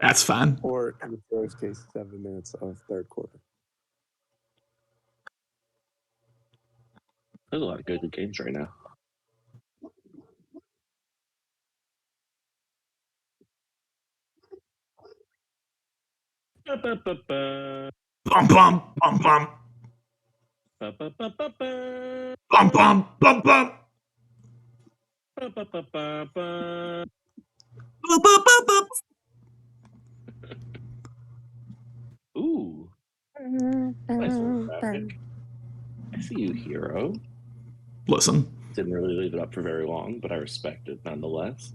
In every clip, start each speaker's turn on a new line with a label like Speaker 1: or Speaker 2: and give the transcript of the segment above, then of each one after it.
Speaker 1: That's fine.
Speaker 2: Or in the worst case, 7 minutes of third quarter.
Speaker 3: There's a lot of good games right now.
Speaker 1: Bum bum bum bum. Bum bum bum bum.
Speaker 3: Ooh. Nice little graphic. I see you, hero.
Speaker 1: Listen.
Speaker 3: Didn't really leave it up for very long, but I respect it nonetheless.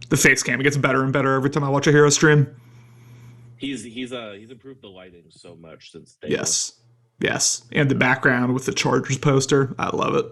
Speaker 1: The face cam gets better and better every time I watch a hero stream.
Speaker 3: He's improved the lighting so much since day
Speaker 1: Yes. Yes. And the background with the Chargers poster. I love it.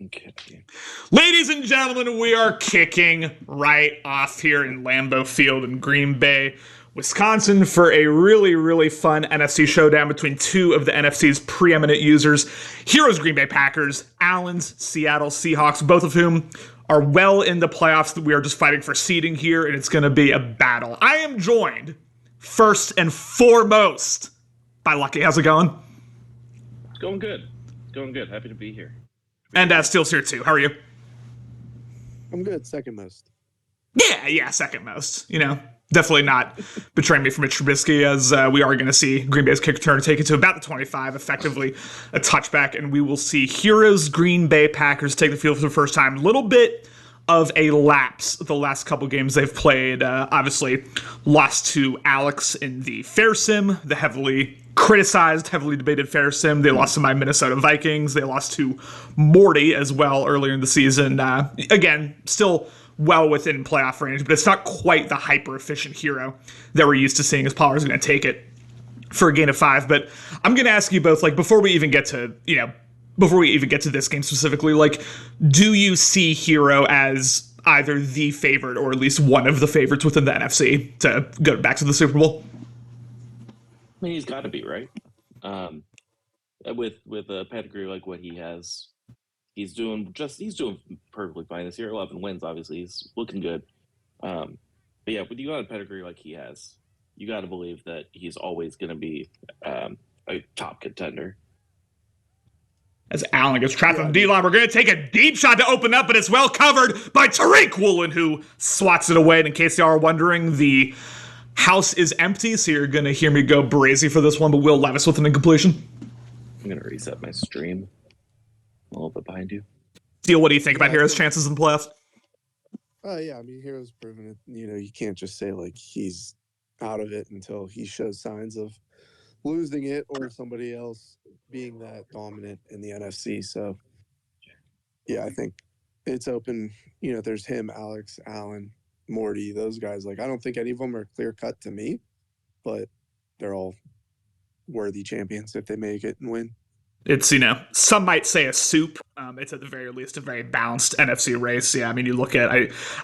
Speaker 3: Okay.
Speaker 1: Ladies and gentlemen, we are kicking right off here in Lambeau Field in Green Bay, Wisconsin, for a really, really fun NFC showdown between two of the NFC's preeminent users, Heroes Green Bay Packers, Allen's Seattle Seahawks, both of whom are well in the playoffs. We are just fighting for seeding here, and it's going to be a battle. I am joined, first and foremost, by Lucky. How's it going?
Speaker 3: It's going good. It's going good. Happy to be here.
Speaker 1: And Steele's here too. How are you?
Speaker 2: I'm good. Second most.
Speaker 1: Yeah, second most. You know, definitely not betraying me from Mitch Trubisky, as we are going to see Green Bay's kick return take it to about the 25, effectively a touchback, and we will see Heroes Green Bay Packers take the field for the first time. Little bit of a lapse the last couple games they've played. Obviously, lost to Alex in the Fair Sim, the heavily criticized, heavily debated Fair Sim. They lost to my Minnesota Vikings. They lost to Morty as well earlier in the season. Again, still well within playoff range, but it's not quite the hyper-efficient hero that we're used to seeing, as Pollard's going to take it for a gain of 5. But I'm going to ask you both, like, before we even get to this game specifically, like, do you see Hero as either the favorite or at least one of the favorites within the NFC to go back to the Super Bowl?
Speaker 3: I mean, he's got to be, right? With a pedigree like what he has, he's doing perfectly fine this year. 11 wins, obviously, he's looking good. But yeah, when you got a pedigree like he has, you got to believe that he's always going to be a top contender.
Speaker 1: As Allen gets trapped on the D-line, we're going to take a deep shot to open up, but it's well covered by Tariq Woolen, who swats it away. And in case you are wondering, the house is empty, so you're going to hear me go brazy for this one, but Will Levis with an incompletion.
Speaker 3: I'm going to reset my stream a little bit behind you.
Speaker 1: Steele, what do you think about Hero's chances in the playoffs?
Speaker 2: Yeah, I mean, Hero's proven it. You know, you can't just say, like, he's out of it until he shows signs of losing it or somebody else being that dominant in the NFC. So, yeah, I think it's open. You know, there's him, Alex, Allen, Morty, those guys. Like, I don't think any of them are clear-cut to me, but they're all worthy champions if they make it and win.
Speaker 1: It's, you know, some might say a soup. It's at the very least a very balanced NFC race. Yeah, I mean, you look at,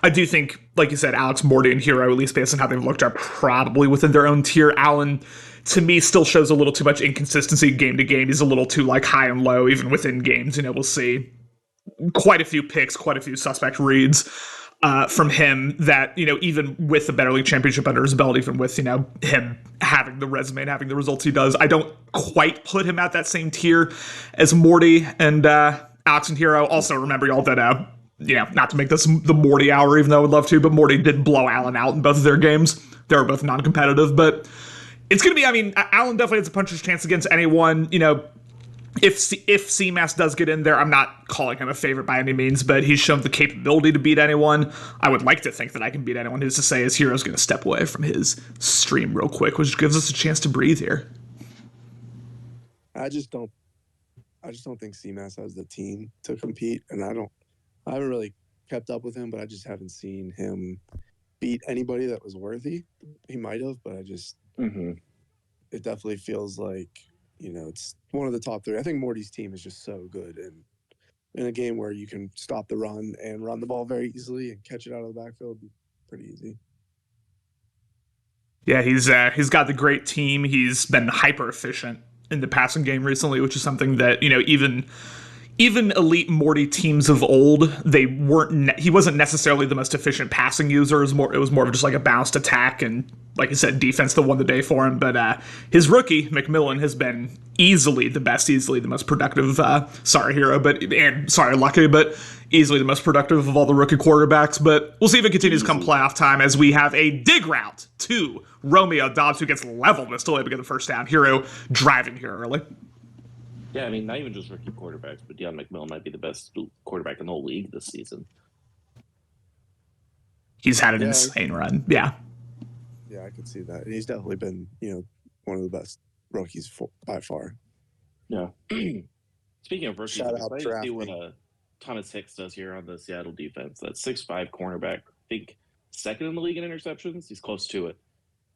Speaker 1: I do think, like you said, Alex, Morty, and Hero, at least based on how they've looked, are probably within their own tier. Allen, to me, still shows a little too much inconsistency game to game. He's a little too, like, high and low, even within games. You know, we'll see quite a few picks, quite a few suspect reads from him that, you know, even with the Better League Championship under his belt, even with, you know, him having the resume and having the results he does, I don't quite put him at that same tier as Morty and Alex and Hero. Also, remember, y'all, that, you know, not to make this the Morty hour, even though I would love to, but Morty did blow Allen out in both of their games. They were both non-competitive, but it's going to be, I mean, Allen definitely has a puncher's chance against anyone. You know, if CMAS does get in there, I'm not calling him a favorite by any means, but he's shown the capability to beat anyone. I would like to think that I can beat anyone. Who's to say his Hero's going to step away from his stream real quick, which gives us a chance to breathe here.
Speaker 2: I just don't think CMAS has the team to compete, and I haven't really kept up with him, but I just haven't seen him beat anybody that was worthy. He might have, but I just it definitely feels like, you know, it's one of the top 3. I think Morty's team is just so good, and in a game where you can stop the run and run the ball very easily and catch it out of the backfield, pretty easy.
Speaker 1: Yeah, he's got the great team. He's been hyper efficient in the passing game recently, which is something that, you know, even even elite Morty teams of old, they weren't. He wasn't necessarily the most efficient passing user. It was more of just like a balanced attack and, like I said, defense that won the day for him. But his rookie McMillan has been easily the best, easily the most productive. Lucky, but easily the most productive of all the rookie quarterbacks. But we'll see if it continues come playoff time, as we have a dig route to Romeo Dobbs, who gets leveled but still able to get the first down. Hero driving here early.
Speaker 3: Yeah, I mean, not even just rookie quarterbacks, but Deion McMillan might be the best quarterback in the whole league this season.
Speaker 1: He's had an insane run. Yeah.
Speaker 2: Yeah, I could see that. He's definitely been, one of the best rookies by far.
Speaker 3: Yeah. Speaking of rookies,
Speaker 2: Shout
Speaker 3: I'm
Speaker 2: out
Speaker 3: excited to see
Speaker 2: drafting.
Speaker 3: what Thomas Hicks does here on the Seattle defense. That 6'5" cornerback, I think second in the league in interceptions. He's close to it.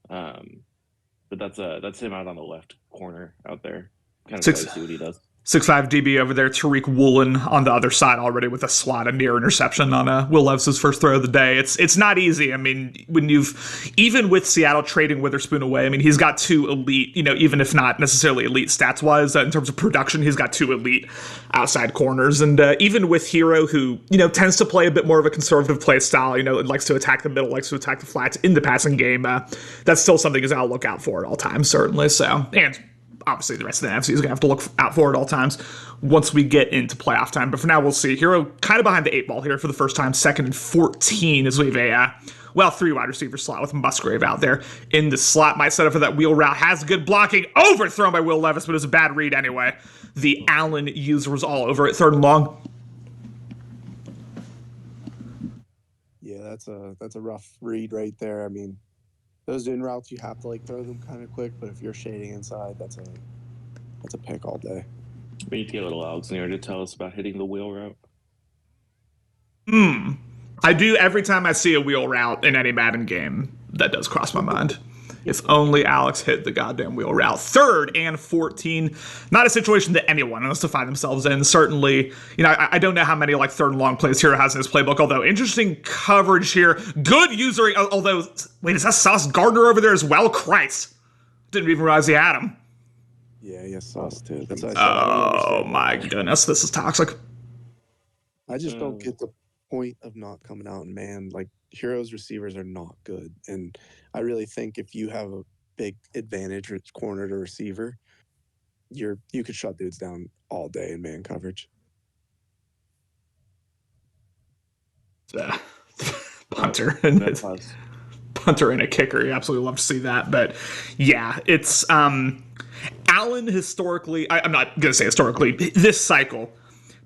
Speaker 3: But that's him out on the left corner out there. Kind of excited to see what he does.
Speaker 1: 6'5" DB over there. Tariq Woolen on the other side already with a slot, a near interception on Will Levis's first throw of the day. It's not easy. I mean, even with Seattle trading Witherspoon away, I mean, he's got two elite, even if not necessarily elite stats wise, in terms of production, he's got two elite outside corners. And even with Hero, who, tends to play a bit more of a conservative play style, likes to attack the middle, likes to attack the flats in the passing game, that's still something he's got to look out for at all times, certainly. So, and obviously the rest of the NFC is going to have to look out for at all times once we get into playoff time. But for now, we'll see. Hero kind of behind the 8 ball here for the first time, 2nd and 14, as we have a 3 wide receiver slot with Musgrave out there in the slot. Might set up for that wheel route. Has good blocking. Overthrown by Will Levis, but it was a bad read anyway. The Allen user was all over it. 3rd and long.
Speaker 2: Yeah, that's a rough read right there. I mean, those in routes, you have to throw them kind of quick, but if you're shading inside, that's a pick all day.
Speaker 3: We need to get a little Alexander to tell us about hitting the wheel route.
Speaker 1: I do every time I see a wheel route in any Madden game. That does cross my mind. If only Alex hit the goddamn wheel route. 3rd and 14. Not a situation that anyone wants to find themselves in. Certainly, I don't know how many 3rd and long plays Hero has in his playbook, although interesting coverage here. Good user, although, wait, is that Sauce Gardner over there as well? Christ. Didn't even realize he had him.
Speaker 2: Yeah, he has Sauce too. That's what
Speaker 1: I said. My goodness, this is toxic.
Speaker 2: I just don't get the point of not coming out, and man, Hero's receivers are not good, and I really think if you have a big advantage with corner to receiver, you could shut dudes down all day in man coverage.
Speaker 1: Punter and a kicker. You absolutely love to see that. But yeah, it's Allen historically. I'm not gonna say historically. This cycle.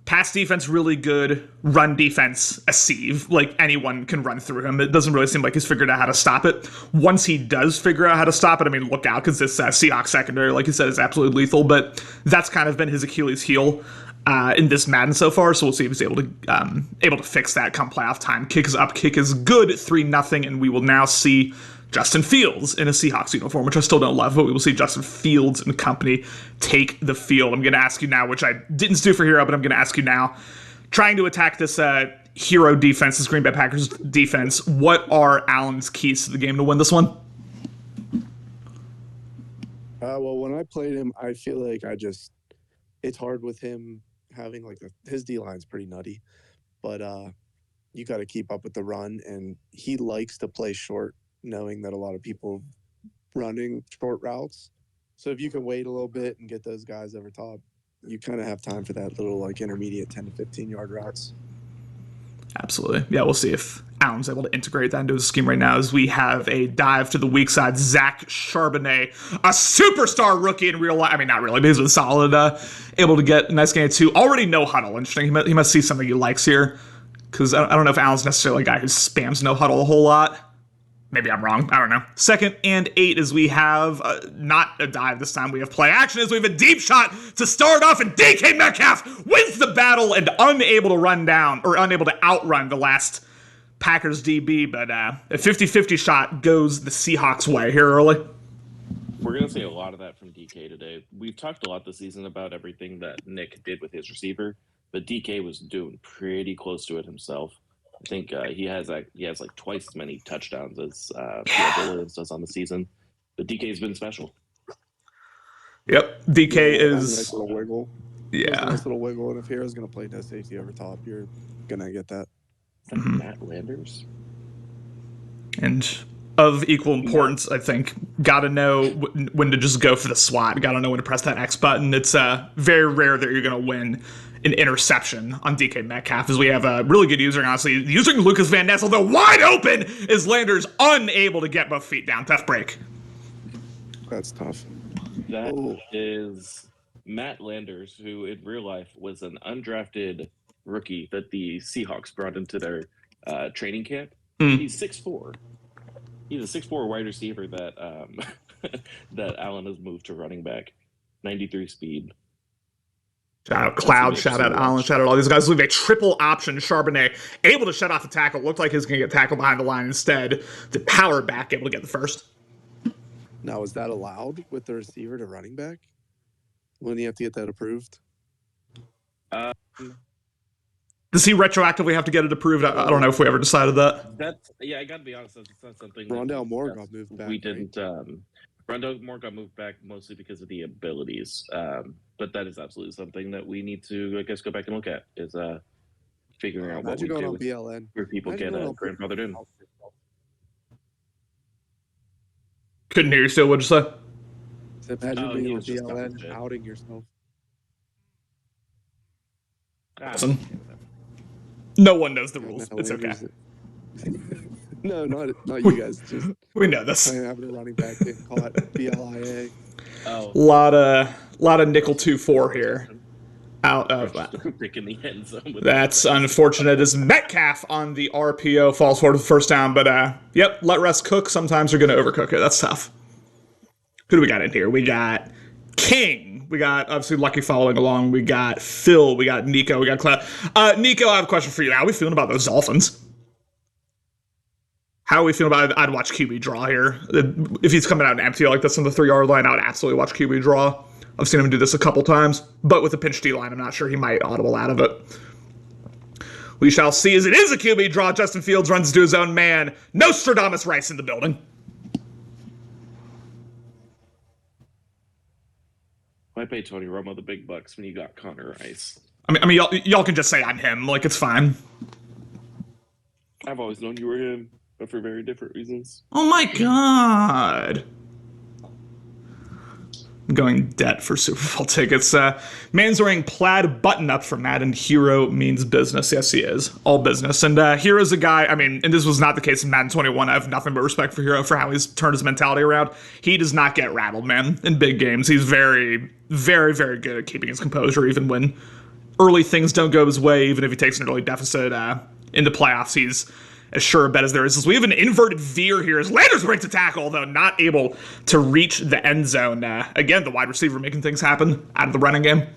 Speaker 1: Pass defense really good, run defense a sieve. Anyone can run through him. It doesn't really seem like he's figured out how to stop it. Once he does figure out how to stop it, I mean, look out, because this Seahawks secondary, like you said, is absolutely lethal. But that's kind of been his Achilles heel in this Madden so far. So we'll see if he's able to fix that come playoff time. Kick is up, kick is good, 3-0, and we will now see Justin Fields in a Seahawks uniform, which I still don't love, but we will see Justin Fields and company take the field. I'm going to ask you now, which I didn't do for Hero, but I'm going to ask you now. Trying to attack this Hero defense, this Green Bay Packers defense, what are Allen's keys to the game to win this one?
Speaker 2: Well, when I played him, I feel like it's hard with him having his D-line's pretty nutty, but you got to keep up with the run, and he likes to play short, knowing that a lot of people running short routes. So if you can wait a little bit and get those guys over top, you kind of have time for that little intermediate 10 to 15 yard routes.
Speaker 1: Absolutely. Yeah, we'll see if Allen's able to integrate that into his scheme right now, as we have a dive to the weak side. Zach Charbonnet, a superstar rookie in real life. I mean, not really, but he's been solid, able to get a nice game too. Already no huddle. Interesting. He must see something he likes here, because I don't know if Allen's necessarily a guy who spams no huddle a whole lot. Maybe I'm wrong. I don't know. 2nd and 8, as we have not a dive this time. We have play action, as we have a deep shot to start off, and DK Metcalf wins the battle and unable to outrun the last Packers DB. But a 50-50 shot goes the Seahawks' way here early.
Speaker 3: We're going to see a lot of that from DK today. We've talked a lot this season about everything that Nick did with his receiver, but DK was doing pretty close to it himself. I think he has twice as many touchdowns as Williams does on the season. But DK's been special.
Speaker 1: Yep, DK is.
Speaker 2: Nice little wiggle. There's a
Speaker 1: Yeah.
Speaker 2: nice little wiggle, and if Hero's going to play no safety over top, you're going to get that.
Speaker 3: Is that Matt Landers?
Speaker 1: And of equal importance, I think, got to know when to just go for the swat. Got to know when to press that X button. It's very rare that you're going to win an interception on DK Metcalf, as we have a really good user, honestly. Using Lucas Van Ness, although wide open, is Landers unable to get both feet down. Tough break.
Speaker 2: That's tough.
Speaker 3: That is Matt Landers, who in real life was an undrafted rookie that the Seahawks brought into their training camp. He's 6'4". He's a 6'4" wide receiver that that Allen has moved to running back. 93 speed.
Speaker 1: Shout out Cloud, shout out Allen, shout out all these guys. Leave a triple option. Charbonnet able to shut off the tackle. Looked like he was going to get tackled behind the line instead. The power back able to get the first.
Speaker 2: Now, is that allowed with the receiver to running back? Wouldn't you have to get that approved?
Speaker 1: Does he retroactively have to get it approved? I don't know if we ever decided that.
Speaker 3: I got to be honest, that's not something.
Speaker 2: Rondell Moore got moved back.
Speaker 3: We didn't. Rondell Moore got moved back mostly because of the abilities. But that is absolutely something that we need to, I guess, go back and look at. Is figuring out what we
Speaker 2: going
Speaker 3: do
Speaker 2: on BLN.
Speaker 3: where people get grandfathered in.
Speaker 1: Couldn't hear you still. What'd you say?
Speaker 2: So imagine being on BLN and outing yourself.
Speaker 1: Awesome. No one knows the rules. It's okay.
Speaker 2: No, not you guys. Just
Speaker 1: we know this.
Speaker 2: Having a running back getting caught BLIA.
Speaker 3: Oh,
Speaker 1: lot of nickel 2-4 here. Out of
Speaker 3: picking the end zone.
Speaker 1: That's unfortunate. As Metcalf on the RPO falls forward for the first down, but yep, let rest cook. Sometimes you're going to overcook it. That's tough. Who do we got in here? We got King. We got, obviously, Lucky following along. We got Phil. We got Nico. We got Cloud. Nico, I have a question for you. How are we feeling about those Dolphins? How are we feeling about it? I'd watch QB draw here. If he's coming out empty like this on the 3-yard line, I would absolutely watch QB draw. I've seen him do this a couple times, but with a pinch D line, I'm not sure he might audible out of it. We shall see as it is a QB draw. Justin Fields runs to his own man. Nostradamus Rice in the building.
Speaker 3: Why pay Tony Romo the big bucks when you got Connor Rice?
Speaker 1: I mean, y'all can just say I'm him. Like, it's fine.
Speaker 3: I've always known you were him, but for very different reasons.
Speaker 1: Oh my god. I'm going debt for Super Bowl tickets. Man's wearing plaid button-up for Madden. Hero means business. Yes, he is. All business. And Hero's a guy, I mean, and this was not the case in Madden 21. I have nothing but respect for Hero for how he's turned his mentality around. He does not get rattled, man, in big games. He's very, very, very good at keeping his composure, even when early things don't go his way, even if he takes an early deficit into playoffs. He's as sure a bet as there is. We have an inverted veer here as Landers breaks a tackle, though not able to reach the end zone. Again, the wide receiver making things happen out of the running game.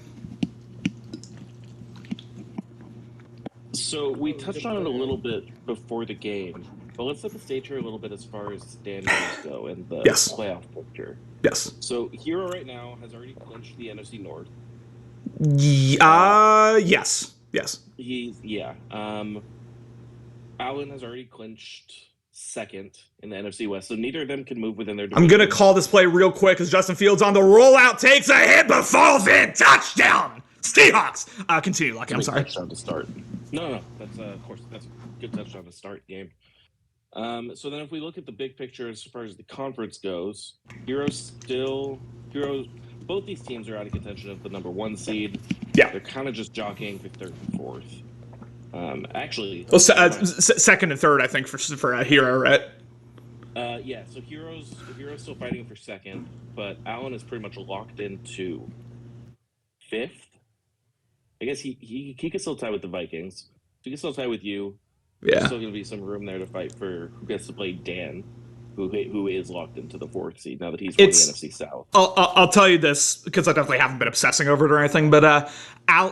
Speaker 3: So we touched on it a little bit before the game, but let's set the stage here a little bit as far as standings go and the playoff picture.
Speaker 1: Yes.
Speaker 3: So Hero right now has already clinched the NFC North.
Speaker 1: Yes.
Speaker 3: Allen has already clinched second in the NFC West, so neither of them can move within their
Speaker 1: division. I'm going to call this play real quick as Justin Fields on the rollout takes a hit but falls in. Touchdown! Seahawks! Continue, Lucky. I'm sorry.
Speaker 3: Touchdown to start. No. That's, of course, that's a good touchdown to start game. So then if we look at the big picture as far as the conference goes, both these teams are out of contention of the number 1 seed.
Speaker 1: Yeah.
Speaker 3: They're kind of just jockeying for 3rd and 4th.
Speaker 1: Second and third, I think, for Hero, right?
Speaker 3: So Hero's still fighting for second, but Allen is pretty much locked into 5th. I guess he can still tie with the Vikings. He can still tie with you.
Speaker 1: Yeah.
Speaker 3: There's still going to be some room there to fight for who gets to play Dan, who is locked into the 4th seed now that he's won the NFC South.
Speaker 1: I'll tell you this, because I definitely haven't been obsessing over it or anything, but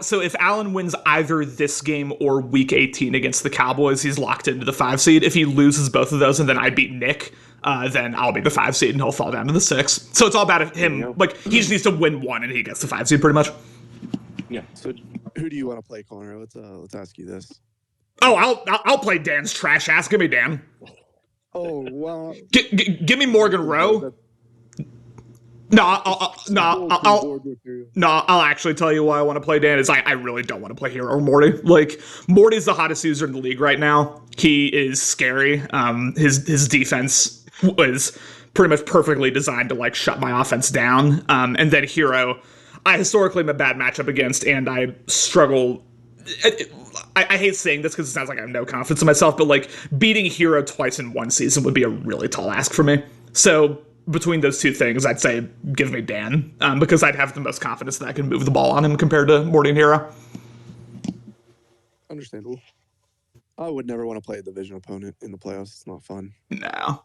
Speaker 1: so if Allen wins either this game or Week 18 against the Cowboys, he's locked into the 5 seed. If he loses both of those and then I beat Nick, then I'll be the 5 seed and he'll fall down to the 6. So it's all about him. Like, he just needs to win one and he gets the 5 seed pretty much.
Speaker 3: Yeah.
Speaker 2: So who do you want to play, Connor? Let's ask you this.
Speaker 1: Oh, I'll play Dan's trash ass. Give me Dan.
Speaker 2: Oh, well.
Speaker 1: Give me Morgan Rowe. No, I'll
Speaker 2: Board with Hero.
Speaker 1: no, I'll actually tell you why I want to play Dan is I really don't want to play Hero or Morty. Like Morty's the hottest user in the league right now. He is scary. His defense was pretty much perfectly designed to like shut my offense down. And then Hero, I historically am a bad matchup against, and I struggle. I hate saying this because it sounds like I have no confidence in myself, but like beating Hero twice in one season would be a really tall ask for me. So between those two things, I'd say give me Dan because I'd have the most confidence that I can move the ball on him compared to Morty and Hero.
Speaker 2: Understandable. I would never want to play a division opponent in the playoffs. It's not fun.
Speaker 1: No.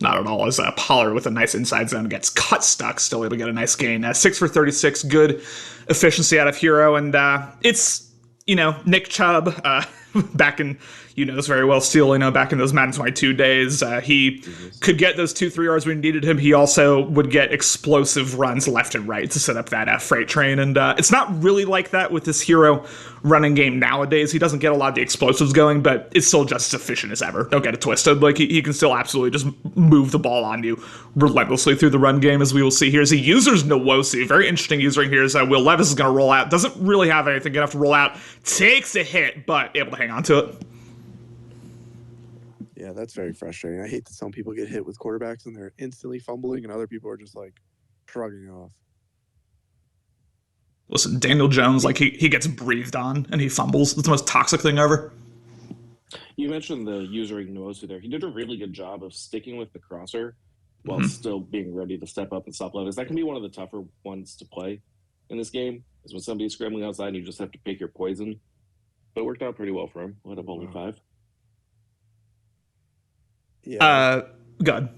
Speaker 1: Not at all. As Pollard with a nice inside zone gets cut stuck, still able to get a nice gain. 6 for 36, good efficiency out of Hero. And it's, Nick Chubb back in, this very well still, back in those Madden 22 days. He could get those 2-3 yards when we needed him. He also would get explosive runs left and right to set up that freight train. And it's not really like that with this Hero running game nowadays. He doesn't get a lot of the explosives going, but it's still just as efficient as ever. Don't get it twisted. Like, he can still absolutely just move the ball on you relentlessly through the run game, as we will see here. As he uses Nwosu, very interesting user here is Will Levis is going to roll out. Doesn't really have anything good enough to roll out. Takes a hit, but able to hang on to it.
Speaker 2: Yeah, that's very frustrating. I hate that some people get hit with quarterbacks and they're instantly fumbling, and other people are just like shrugging it off.
Speaker 1: Listen, Daniel Jones, like he gets breathed on and he fumbles. It's the most toxic thing ever.
Speaker 3: You mentioned the usering Nwosu there. He did a really good job of sticking with the crosser while still being ready to step up and stop letters. That can be one of the tougher ones to play in this game, is when somebody's scrambling outside and you just have to pick your poison. But it worked out pretty well for him. Let up only 5.
Speaker 2: Yeah.
Speaker 1: Good.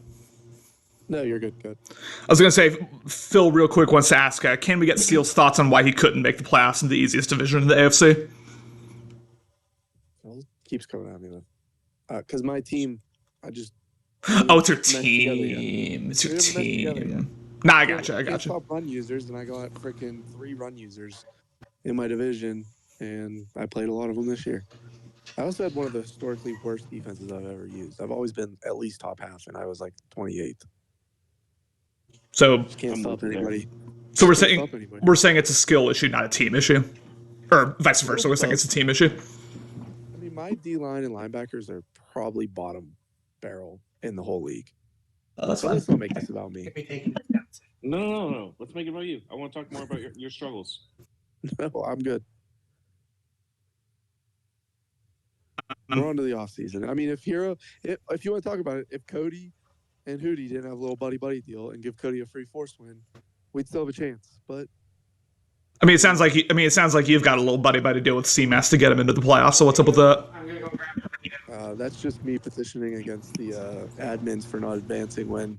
Speaker 2: No, you're good. Good.
Speaker 1: I was going to say, Phil real quick wants to ask, can we get Steele's thoughts on why he couldn't make the playoffs in the easiest division in the AFC?
Speaker 2: Well, it keeps coming at me then. Because my team,
Speaker 1: Oh, it's your team. It's your team. Nah, I gotcha. I gotcha.
Speaker 2: Top run users, and I got freaking 3 run users in my division, and I played a lot of them this year. I also had one of the historically worst defenses I've ever used. I've always been at least top half, and I was like 28th.
Speaker 1: So
Speaker 2: Can't stop anybody.
Speaker 1: So we're saying it's a skill issue, not a team issue, or vice versa. We're saying it's a team issue.
Speaker 2: I mean, my D-line and linebackers are probably bottom barrel in the whole league.
Speaker 1: That's fine.
Speaker 2: Let's not make this about me.
Speaker 3: No. Let's make it about you. I want to talk more about your struggles.
Speaker 2: No, I'm good. We're on to the offseason. I mean, if you want to talk about it, if Cody and Hootie didn't have a little buddy deal and give Cody a free force win, we'd still have a chance. But
Speaker 1: it sounds like you've got a little buddy deal with CMAS to get him into the playoffs. So what's up with that?
Speaker 2: That's just me petitioning against the admins for not advancing when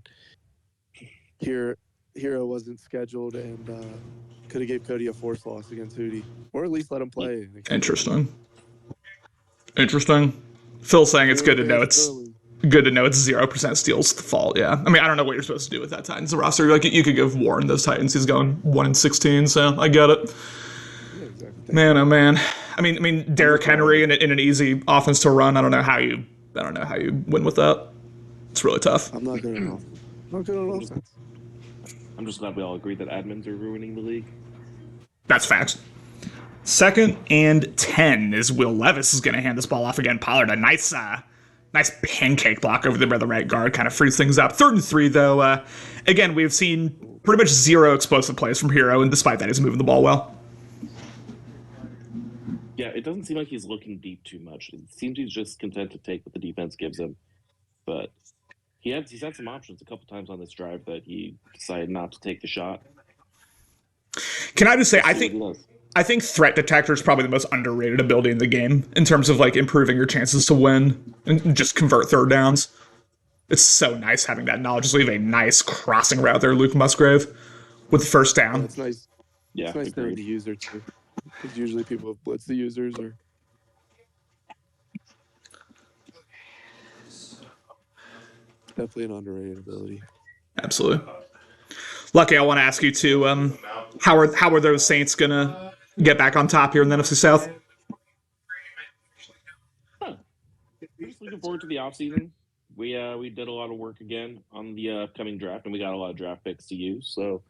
Speaker 2: Hero wasn't scheduled and could have gave Cody a force loss against Hootie, or at least let him play.
Speaker 1: Interesting. Phil's saying it's good to know it's 0% steals the fault. Yeah, I mean, I don't know what you're supposed to do with that Titans roster. Like, you could give Warren those Titans. He's going 1-16, so I get it.
Speaker 2: Yeah, exactly.
Speaker 1: Man, oh man. I mean, Derrick Henry in an easy offense to run. I don't know how you win with that. It's really tough.
Speaker 2: I'm not good enough. Not good on offense.
Speaker 3: I'm just glad we all agree that admins are ruining the league.
Speaker 1: That's facts. 2nd and 10 is Will Levis is going to hand this ball off again. Pollard, a nice pancake block over there by the right guard, kind of frees things up. 3rd and 3, though. Again, we've seen pretty much 0 explosive plays from Hero, and despite that, he's moving the ball well.
Speaker 3: Yeah, it doesn't seem like he's looking deep too much. It seems he's just content to take what the defense gives him. But he's had some options a couple times on this drive that he decided not to take the shot.
Speaker 1: Can I just say, I think Threat Detector is probably the most underrated ability in the game in terms of like improving your chances to win and just convert third downs. It's so nice having that knowledge. Just leave a nice crossing route there, Luke Musgrave, with the first down.
Speaker 2: That's nice.
Speaker 3: Yeah,
Speaker 2: it's nice knowing the user too. Because usually people blitz the users or. Definitely an underrated ability.
Speaker 1: Absolutely. Lucky, I want to ask you too. How are those Saints gonna get back on top here in the NFC South?
Speaker 3: I'm just looking forward to the offseason. We did a lot of work again on the upcoming draft, and we got a lot of draft picks to use. So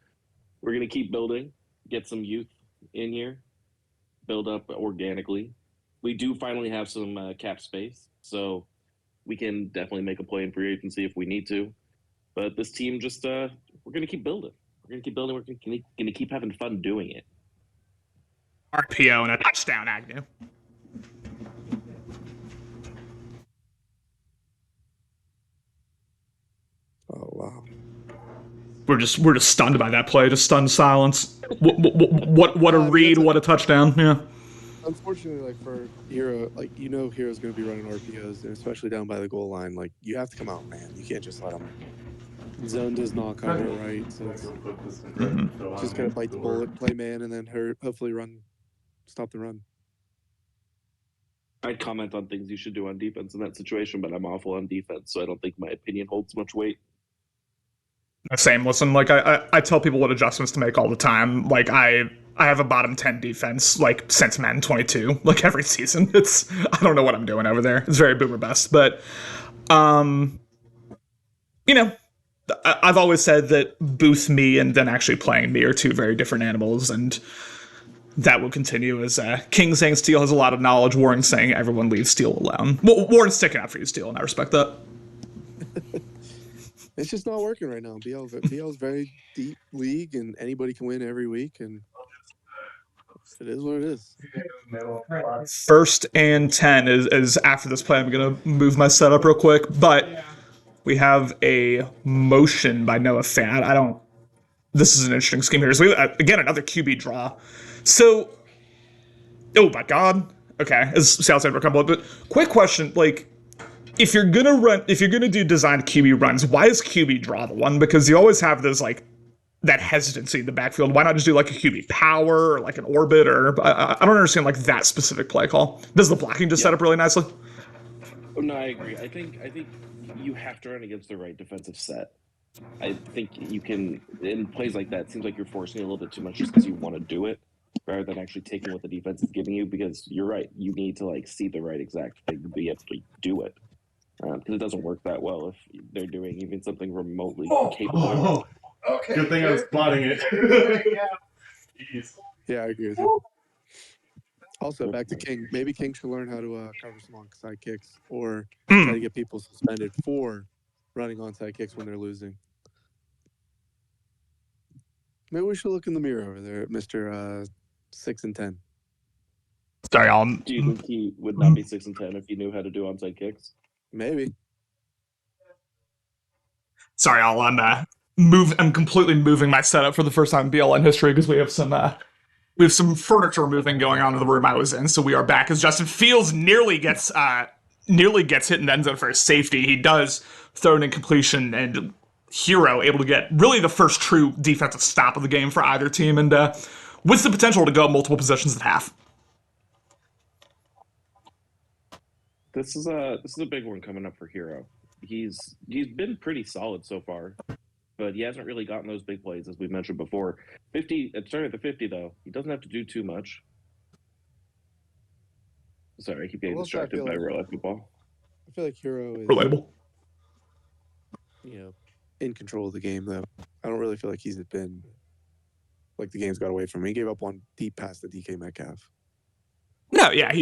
Speaker 3: we're gonna keep building, get some youth in here, build up organically. We do finally have some cap space, so we can definitely make a play in free agency if we need to. But this team just we're gonna keep building. We're gonna keep building. We're gonna keep having fun doing it.
Speaker 1: RPO and a touchdown, Agnew.
Speaker 2: Oh wow.
Speaker 1: We're just stunned by that play, just stunned silence. What a read, what a touchdown. Yeah.
Speaker 2: Unfortunately, like for Hero, like Hero's going to be running RPOs, and especially down by the goal line. Like you have to come out, man. You can't just let him. Zone does not cover right, so it's just gotta bite the bullet, play man, and then hopefully stop the run.
Speaker 3: I'd comment on things you should do on defense in that situation, but I'm awful on defense, so I don't think my opinion holds much weight.
Speaker 1: Same. Listen, like I tell people what adjustments to make all the time. Like I have a bottom 10 defense like since Madden 22. Like every season, I don't know what I'm doing over there. It's very boomer bust, but you know, I've always said that booth me and then actually playing me are two very different animals, and that will continue as King saying Steel has a lot of knowledge, Warren saying everyone leave Steel alone. Well, Warren's sticking out for you, Steel, and I respect that.
Speaker 2: It's just not working right now. BL's very deep league, and anybody can win every week, and it is what it is.
Speaker 1: 1st and 10 is after this play. I'm going to move my setup real quick, but we have a motion by Noah Fant. This is an interesting scheme here. So again, another QB draw. So, oh my God. Okay, as Southside will but quick question, like, if you're gonna do designed QB runs, why is QB draw the one? Because you always have this like that hesitancy in the backfield. Why not just do like a QB power or like an orbit? Or I don't understand like that specific play call. Does the blocking just set up really nicely?
Speaker 3: No, I agree. I think you have to run against the right defensive set. I think you can in plays like that. It seems like you're forcing a little bit too much just because you want to do it, rather than actually taking what the defense is giving you. Because you're right, you need to like see the right exact thing to be able to do it. Because it doesn't work that well if they're doing even something remotely capable.
Speaker 4: Okay. Good thing I was spotting it.
Speaker 2: Yeah, I agree with you. Also, back to King. Maybe King should learn how to cover some onside kicks or try to get people suspended for running onside kicks when they're losing. Maybe we should look in the mirror over there at Mr. 6 and 10.
Speaker 1: Sorry,
Speaker 3: Do you think he would not be 6 and 10 if he knew how to do onside kicks?
Speaker 2: Maybe.
Speaker 1: Sorry, I'm completely moving my setup for the first time in BLN history because we have some furniture moving going on in the room I was in. So we are back as Justin Fields nearly gets hit in the end zone for his safety. He does throw an incompletion, and Hero able to get really the first true defensive stop of the game for either team, and with the potential to go multiple possessions at half.
Speaker 3: This is a big one coming up for Hero. He's been pretty solid so far, but he hasn't really gotten those big plays as we mentioned before. 50 starting at the 50 though, he doesn't have to do too much. Sorry, I keep getting distracted by real life football.
Speaker 2: I feel like Hero is
Speaker 1: relatable.
Speaker 2: In control of the game though. I don't really feel like he's been like the game's got away from him. He gave up one deep pass to DK Metcalf.
Speaker 1: No, yeah,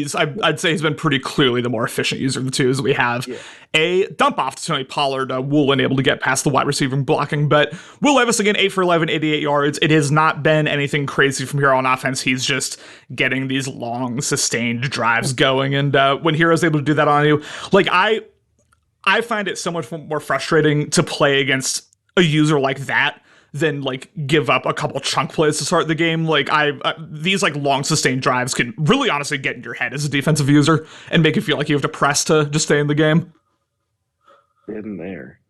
Speaker 1: I'd say he's been pretty clearly the more efficient user of the two, as we have a dump off to Tony Pollard, Woolen able to get past the wide receiver blocking, but Will Levis again, 8 for 11, 88 yards. It has not been anything crazy from Hero on offense. He's just getting these long, sustained drives going, and when Hero's able to do that on you, like I find it so much more frustrating to play against a user like that than like give up a couple chunk plays to start the game. Like these like long sustained drives can really honestly get in your head as a defensive user and make you feel like you have to press to just stay in the game.
Speaker 3: In there.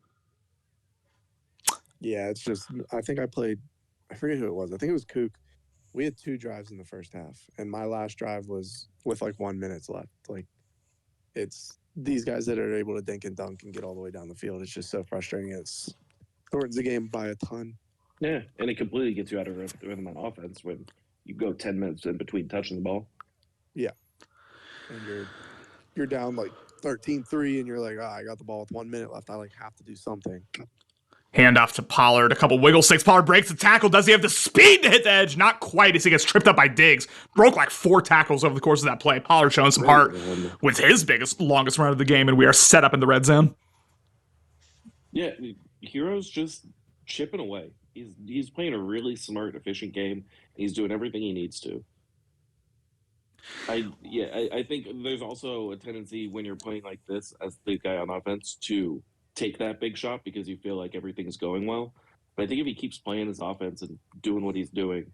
Speaker 2: Yeah, it's just I forget who it was. I think it was Kook. We had 2 drives in the first half, and my last drive was with like 1 minute left. Like it's these guys that are able to dink and dunk and get all the way down the field. It's just so frustrating. It's shortens the game by a ton.
Speaker 3: Yeah, and it completely gets you out of rhythm on offense when you go 10 minutes in between touching the ball.
Speaker 2: Yeah, and you're down like 13-3 and you're like, I got the ball with 1 minute left. I have to do something.
Speaker 1: Handoff to Pollard, a couple wiggle sticks. Pollard breaks the tackle. Does he have the speed to hit the edge? Not quite, as he gets tripped up by Diggs. Broke 4 tackles over the course of that play. Pollard showing some heart with his longest run of the game, and we are set up in the red zone.
Speaker 3: Yeah, Hero's just chipping away. He's playing a really smart, efficient game. He's doing everything he needs to. I think there's also a tendency when you're playing like this as the guy on offense to take that big shot because you feel like everything's going well. But I think if he keeps playing his offense and doing what he's doing,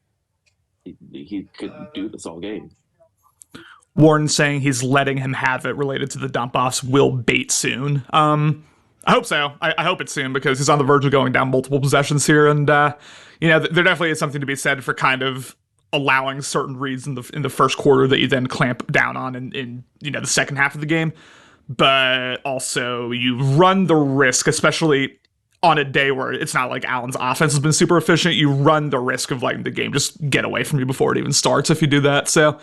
Speaker 3: he could do this all game.
Speaker 1: Warren saying he's letting him have it related to the dump offs will bait soon. I hope so. I hope it's soon because he's on the verge of going down multiple possessions here. And, there definitely is something to be said for kind of allowing certain reads in the first quarter that you then clamp down on in the second half of the game. But also you run the risk, especially on a day where it's not like Allen's offense has been super efficient, you run the risk of letting the game just get away from you before it even starts if you do that. So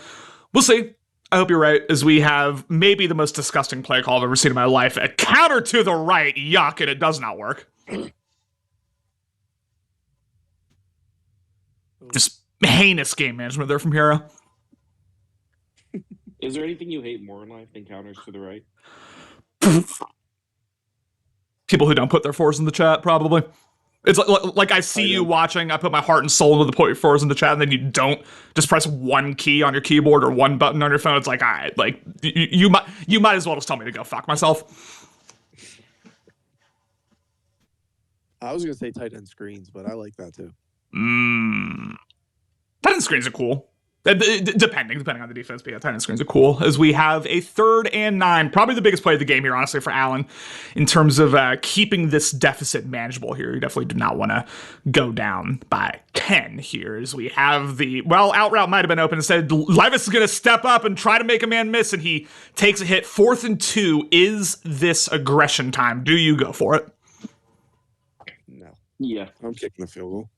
Speaker 1: we'll see. I hope you're right, as we have maybe the most disgusting play call I've ever seen in my life. A counter to the right, yuck, and it does not work. Just heinous game management there from Hero.
Speaker 3: Is there anything you hate more in life than counters to the right?
Speaker 1: People who don't put their fours in the chat, probably. It's like I see you watching, I put my heart and soul into the put your fours in the chat, and then you don't just press one key on your keyboard or one button on your phone. It's like, all right, like you might as well just tell me to go fuck myself.
Speaker 2: I was gonna say tight end screens, but I like that too.
Speaker 1: Tight end screens are cool. Depending on the defense, but yeah, tight end screens are cool. As we have a 3rd and 9, probably the biggest play of the game here, honestly, for Allen, in terms of keeping this deficit manageable here. You definitely do not want to go down by 10 here, as we have out route might have been open. Instead, Levis is going to step up and try to make a man miss, and he takes a hit. 4th and 2. Is this aggression time? Do you go for it?
Speaker 2: No.
Speaker 3: Yeah.
Speaker 2: I'm kicking the field goal.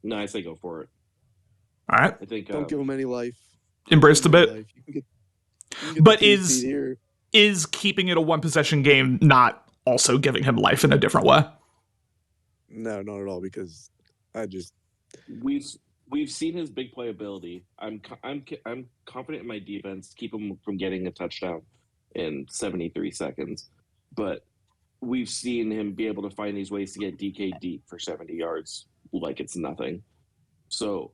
Speaker 3: No, I say go for it.
Speaker 1: All right.
Speaker 3: I think
Speaker 2: don't give him any life.
Speaker 1: Embrace the bit. But is
Speaker 2: here.
Speaker 1: Is keeping it a one possession game not also giving him life in a different way?
Speaker 2: No, not at all. Because
Speaker 3: we've seen his big play ability. I'm confident in my defense to keep him from getting a touchdown in 73 seconds. But we've seen him be able to find these ways to get DK deep for 70 yards like it's nothing. So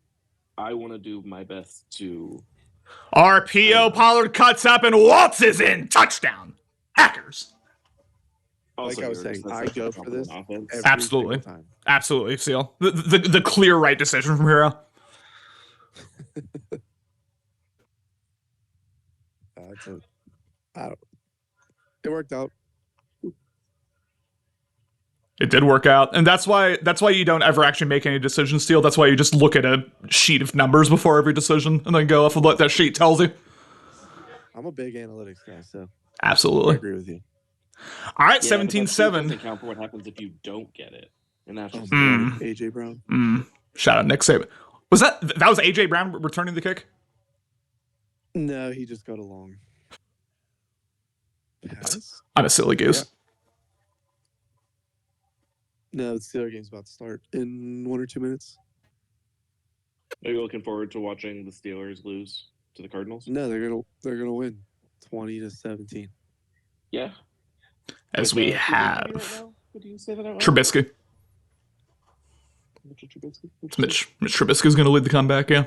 Speaker 3: I want to do my best to...
Speaker 1: RPO, Pollard cuts up and waltzes in. Touchdown. Packers.
Speaker 3: Also,
Speaker 2: like I was saying, I go for this every
Speaker 1: Absolutely.
Speaker 2: time.
Speaker 1: Absolutely, Seal. The clear right decision from Hero.
Speaker 2: It worked out.
Speaker 1: It did work out, and that's why you don't ever actually make any decisions, Steele. That's why you just look at a sheet of numbers before every decision and then go off of what that sheet tells you.
Speaker 2: I'm a big analytics guy, so
Speaker 1: absolutely
Speaker 2: I agree with you.
Speaker 1: All right, 17-7.
Speaker 3: Doesn't account for what happens if you don't get it, and that's just
Speaker 2: AJ Brown.
Speaker 1: Shout out Nick Saban. Was that was AJ Brown returning the kick?
Speaker 2: No, he just got a long pass.
Speaker 1: I'm a silly goose.
Speaker 2: Yeah. No, the Steelers game's about to start in 1 or 2 minutes.
Speaker 3: Are you looking forward to watching the Steelers lose to the Cardinals?
Speaker 2: No, they're gonna win 20-17.
Speaker 3: Yeah.
Speaker 1: As we have
Speaker 3: Would you say that out loud?
Speaker 1: Trubisky. Mitch Trubisky is going to lead the comeback. Yeah,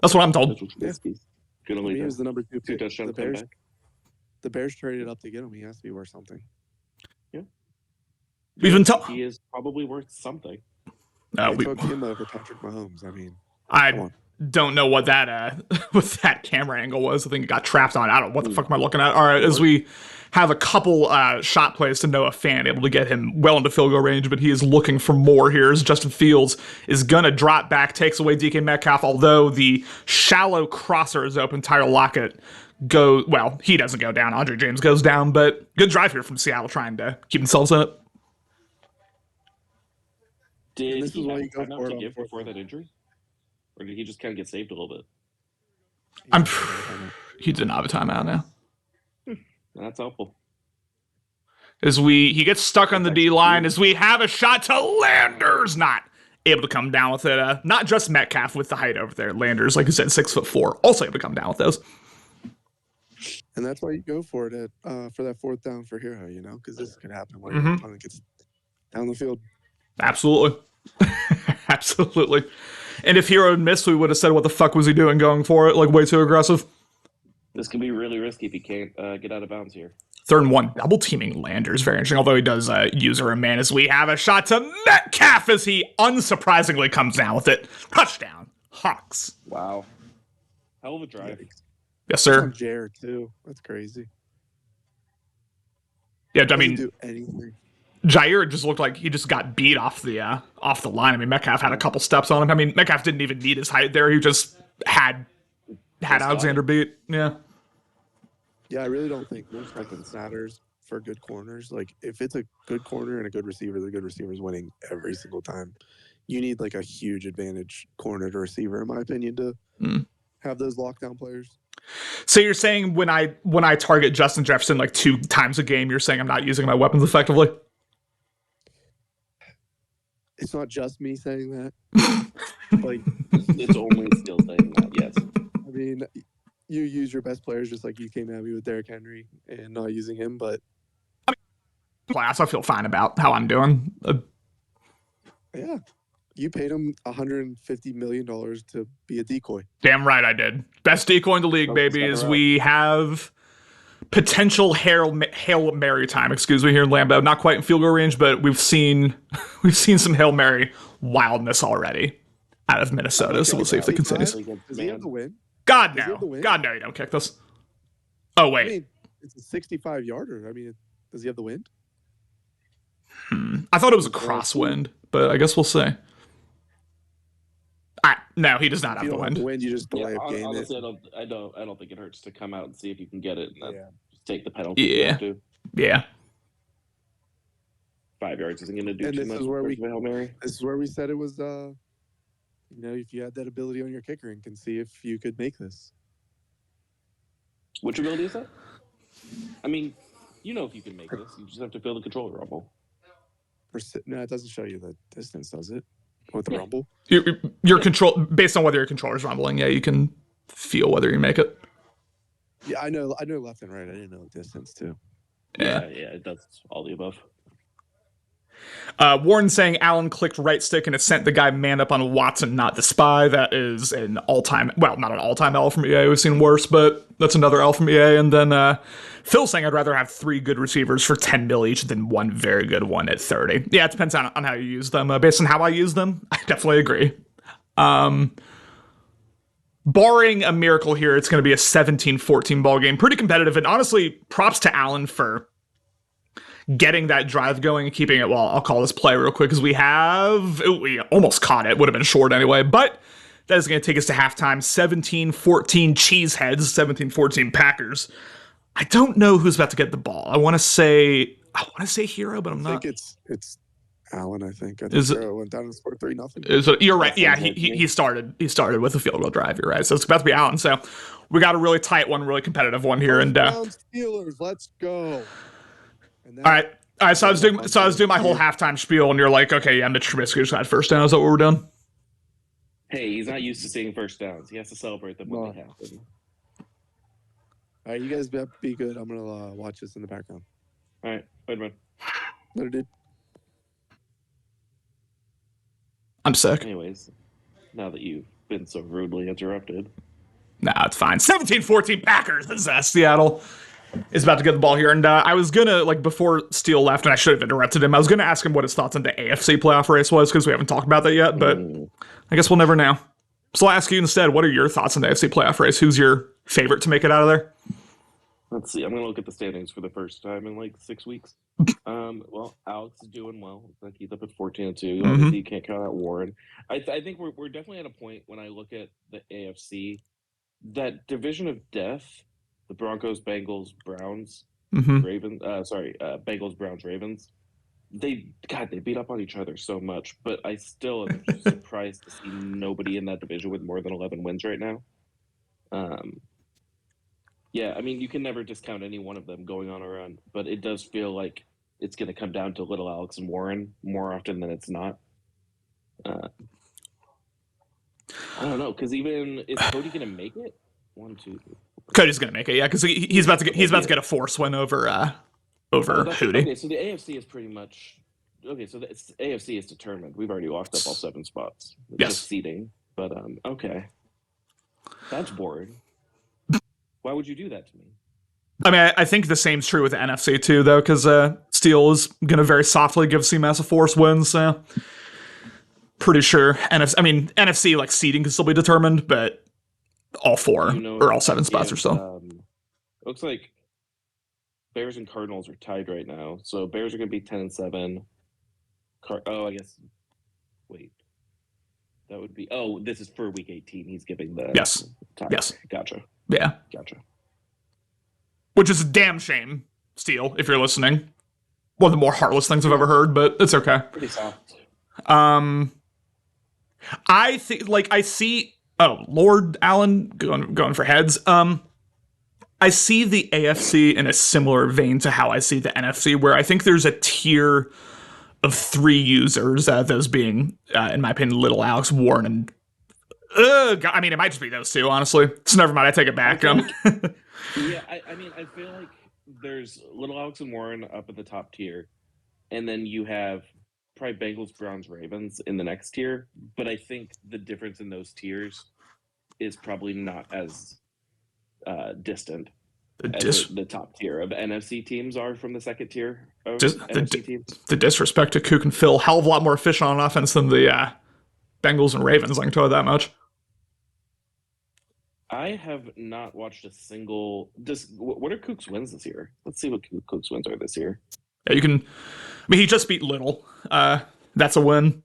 Speaker 1: that's what I'm told.
Speaker 3: Trubisky's going to lead.
Speaker 2: He was the number 2 pick.
Speaker 3: touchdown comeback.
Speaker 2: The Bears traded up to get him. He has to be worth something.
Speaker 3: Yeah.
Speaker 1: We've been told
Speaker 3: he is probably worth something.
Speaker 2: We took him over Patrick Mahomes. I mean,
Speaker 1: I don't know what that what that camera angle was. I think it got trapped on. I don't know what the fuck am I looking at. All right, as we have a couple shot plays to Noah Fant, able to get him well into field goal range, but he is looking for more here as Justin Fields is going to drop back, takes away DK Metcalf, although the shallow crosser is open. Tyler Lockett he doesn't go down. Andre James goes down, but good drive here from Seattle trying to keep themselves in it.
Speaker 3: Did
Speaker 2: this
Speaker 3: he
Speaker 2: is why
Speaker 3: have
Speaker 2: you go
Speaker 3: time
Speaker 2: for
Speaker 3: to
Speaker 2: it
Speaker 3: give before that injury? Or did he just kind of get saved a little bit?
Speaker 1: He did not have a timeout now.
Speaker 3: That's helpful.
Speaker 1: He gets stuck on the D line as we have a shot to Landers, not able to come down with it. Not just Metcalf with the height over there. Landers, like you said, 6'4", also able to come down with those.
Speaker 2: And that's why you go for it for that fourth down for Hero, because this could happen where your opponent gets down the field.
Speaker 1: Absolutely. Absolutely. And if Hero had missed, we would have said, what the fuck was he doing going for it? Like, way too aggressive.
Speaker 3: This could be really risky if he can't get out of bounds here.
Speaker 1: 3rd and 1, double teaming Landers, very interesting. Although he does use a man as we have a shot to Metcalf as he unsurprisingly comes down with it. Touchdown, Hawks.
Speaker 3: Wow, hell of a drive.
Speaker 1: Yes, sir.
Speaker 2: On Jared too. That's crazy.
Speaker 1: Yeah, I mean,
Speaker 2: do anything.
Speaker 1: Jair just looked like he just got beat off the line. I mean, Metcalf had a couple steps on him. I mean, Metcalf didn't even need his height there. He just had Alexander beat. Yeah.
Speaker 2: Yeah, I really don't think most seconds matters for good corners. Like, if it's a good corner and a good receiver, the good receiver is winning every single time. You need, like, a huge advantage corner to receiver, in my opinion, to have those lockdown players.
Speaker 1: So you're saying when I target Justin Jefferson like 2 times a game, you're saying I'm not using my weapons effectively?
Speaker 2: It's not just me saying that. Like,
Speaker 3: it's only still saying that, yes.
Speaker 2: I mean, you use your best players just like you came at me with Derrick Henry and not using him, but
Speaker 1: class, I feel fine about how I'm doing.
Speaker 2: Yeah. You paid him $150 million to be a decoy.
Speaker 1: Damn right I did. Best decoy in the league, baby, is we have potential Hail Mary time, here in Lambeau. Not quite in field goal range, but we've seen some Hail Mary wildness already out of Minnesota, so we'll see if it continues.
Speaker 2: Does he have the win?
Speaker 1: God, no. God, no, you don't kick this. Oh, wait.
Speaker 2: I mean, it's a 65-yarder. I mean, does he have the wind?
Speaker 1: I thought it was a crosswind, but I guess we'll see. No, he does not have the wind.
Speaker 2: You just delay a game.
Speaker 3: Honestly, I don't think it hurts to come out and see if you can get it and then just take the penalty.
Speaker 1: Yeah.
Speaker 3: 5 yards isn't going to do too much.
Speaker 2: This is where we said it was. If you had that ability on your kicker and can see if you could make this.
Speaker 3: Which ability is that? I mean, if you can make this, you just have to feel the controller rumble.
Speaker 2: No, it doesn't show you the distance, does it? With the rumble?
Speaker 1: Your control, based on whether your controller's rumbling, you can feel whether you make it.
Speaker 2: Yeah, I know left and right. I didn't know the distance, too.
Speaker 3: Yeah, it does all the above.
Speaker 1: Warren saying Allen clicked right stick and it sent the guy man up on Watson, not the spy. That is an all-time, well, not an all-time L from EA. We've seen worse, but that's another L from EA. And then Phil saying I'd rather have 3 good receivers for 10 mil each than 1 very good one at 30. Yeah, it depends on how you use them. Based on how I use them, I definitely agree. Barring a miracle here, it's going to be a 17-14 ball game. Pretty competitive. And honestly, props to Allen for getting that drive going and keeping it. Well, I'll call this play real quick because we almost caught it. Would have been short anyway, but that is going to take us to halftime. 17-14 Cheeseheads, 17-14 Packers. I don't know who's about to get the ball. I want to say Hero, but I'm not.
Speaker 2: I think it's Allen. I think Hero went down and scored 3-0.
Speaker 1: You're right. Yeah, he started with a field goal drive. You're right. So it's about to be Allen. So we got a really tight one, really competitive one here. And
Speaker 2: Steelers, let's go.
Speaker 1: All right. So I was doing my whole halftime spiel, and you're like, okay, yeah, Mitch Trubisky just got first down. Is that what we're doing?
Speaker 3: Hey, he's not used to seeing first downs. He has to celebrate them when they happen.
Speaker 2: All right, you guys be good. I'm gonna watch this in the background.
Speaker 3: All right, wait a minute.
Speaker 2: Later, dude.
Speaker 1: I'm sick.
Speaker 3: Anyways, now that you've been so rudely interrupted.
Speaker 1: Nah, it's fine. 17-14 Packers. This is Seattle is about to get the ball here. And I was going to, before Steele left, and I should have interrupted him, I was going to ask him what his thoughts on the AFC playoff race was, because we haven't talked about that yet, but I guess we'll never know. So I'll ask you instead, what are your thoughts on the AFC playoff race? Who's your favorite to make it out of there?
Speaker 3: Let's see. I'm going to look at the standings for the first time in 6 weeks. Well, Alex is doing well. He's up at 14-2. Obviously, you can't count out Warren. I think we're definitely at a point when I look at the AFC, that division of death, the Broncos, Bengals, Browns, Ravens. Bengals, Browns, Ravens. They beat up on each other so much, but I still am surprised to see nobody in that division with more than 11 wins right now. Yeah, I mean, you can never discount any one of them going on a run, but it does feel like it's going to come down to little Alex and Warren more often than it's not. I don't know, because even is Cody going to make it? 1, 2, 3.
Speaker 1: Cody's gonna make it, yeah, because he's about to get a force win over Hootie.
Speaker 3: Okay. So the AFC is pretty much okay. So the AFC is determined. We've already locked up all 7 spots.
Speaker 1: Yes.
Speaker 3: Just seeding, but okay, that's boring. Why would you do that to me?
Speaker 1: I mean, I think the same's true with the NFC too, though, because Steel is gonna very softly give CMAS a force win. So pretty sure NFC like seeding can still be determined, but all 4 or all 7 spots are still.
Speaker 3: Looks like Bears and Cardinals are tied right now. So Bears are going to be 10-7. I guess. Wait, that would be. Oh, this is for Week 18. He's giving the tie.
Speaker 1: Yes.
Speaker 3: Gotcha.
Speaker 1: Yeah.
Speaker 3: Gotcha.
Speaker 1: Which is a damn shame, Steel, if you're listening. One of the more heartless things I've ever heard, but it's okay.
Speaker 3: Pretty soft.
Speaker 1: I think I see. Oh, Lord Allen going for heads. I see the AFC in a similar vein to how I see the NFC, where I think there's a tier of 3 users, those being, in my opinion, Little Alex, Warren, and I mean, it might just be those 2, honestly. So never mind, I take it back.
Speaker 3: Yeah, I mean, I feel like there's Little Alex and Warren up at the top tier, and then you have probably Bengals, Browns, Ravens in the next tier. But I think the difference in those tiers is probably not as distant as the top tier of NFC teams are from the second tier of NFC teams.
Speaker 1: The disrespect to Cook and Phil, hell of a lot more efficient on offense than the Bengals and Ravens, I can tell you that much.
Speaker 3: I have not watched a single. What are Cook's wins this year? Let's see what Cook's wins are this year.
Speaker 1: Yeah, you can. I mean, he just beat Little. That's a win.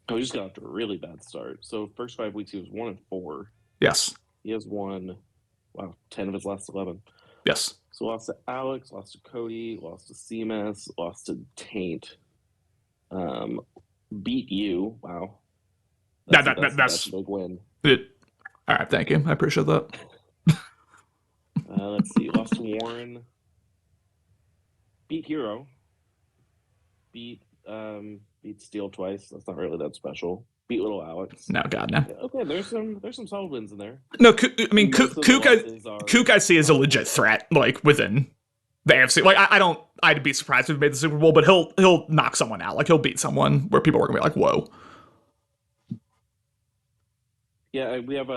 Speaker 3: Oh, he just got off to a really bad start. So first 5 weeks, he was 1-4.
Speaker 1: Yes.
Speaker 3: He has won, 10 of his last 11.
Speaker 1: Yes.
Speaker 3: So lost to Alex, lost to Cody, lost to CMS, lost to Taint. Beat you. Wow. That's a big win.
Speaker 1: All right, thank you. I appreciate that.
Speaker 3: Let's see. Lost to Warren. Beat Hero. Beat Steel twice. That's not really that special. Beat Little Alex.
Speaker 1: No, God, no.
Speaker 3: Yeah, okay, there's some solid wins in there.
Speaker 1: No, I mean, Kook I see as a legit threat, within the AFC. I'd be surprised if he made the Super Bowl, but he'll knock someone out. He'll beat someone where people are gonna be like, whoa.
Speaker 3: Yeah, we have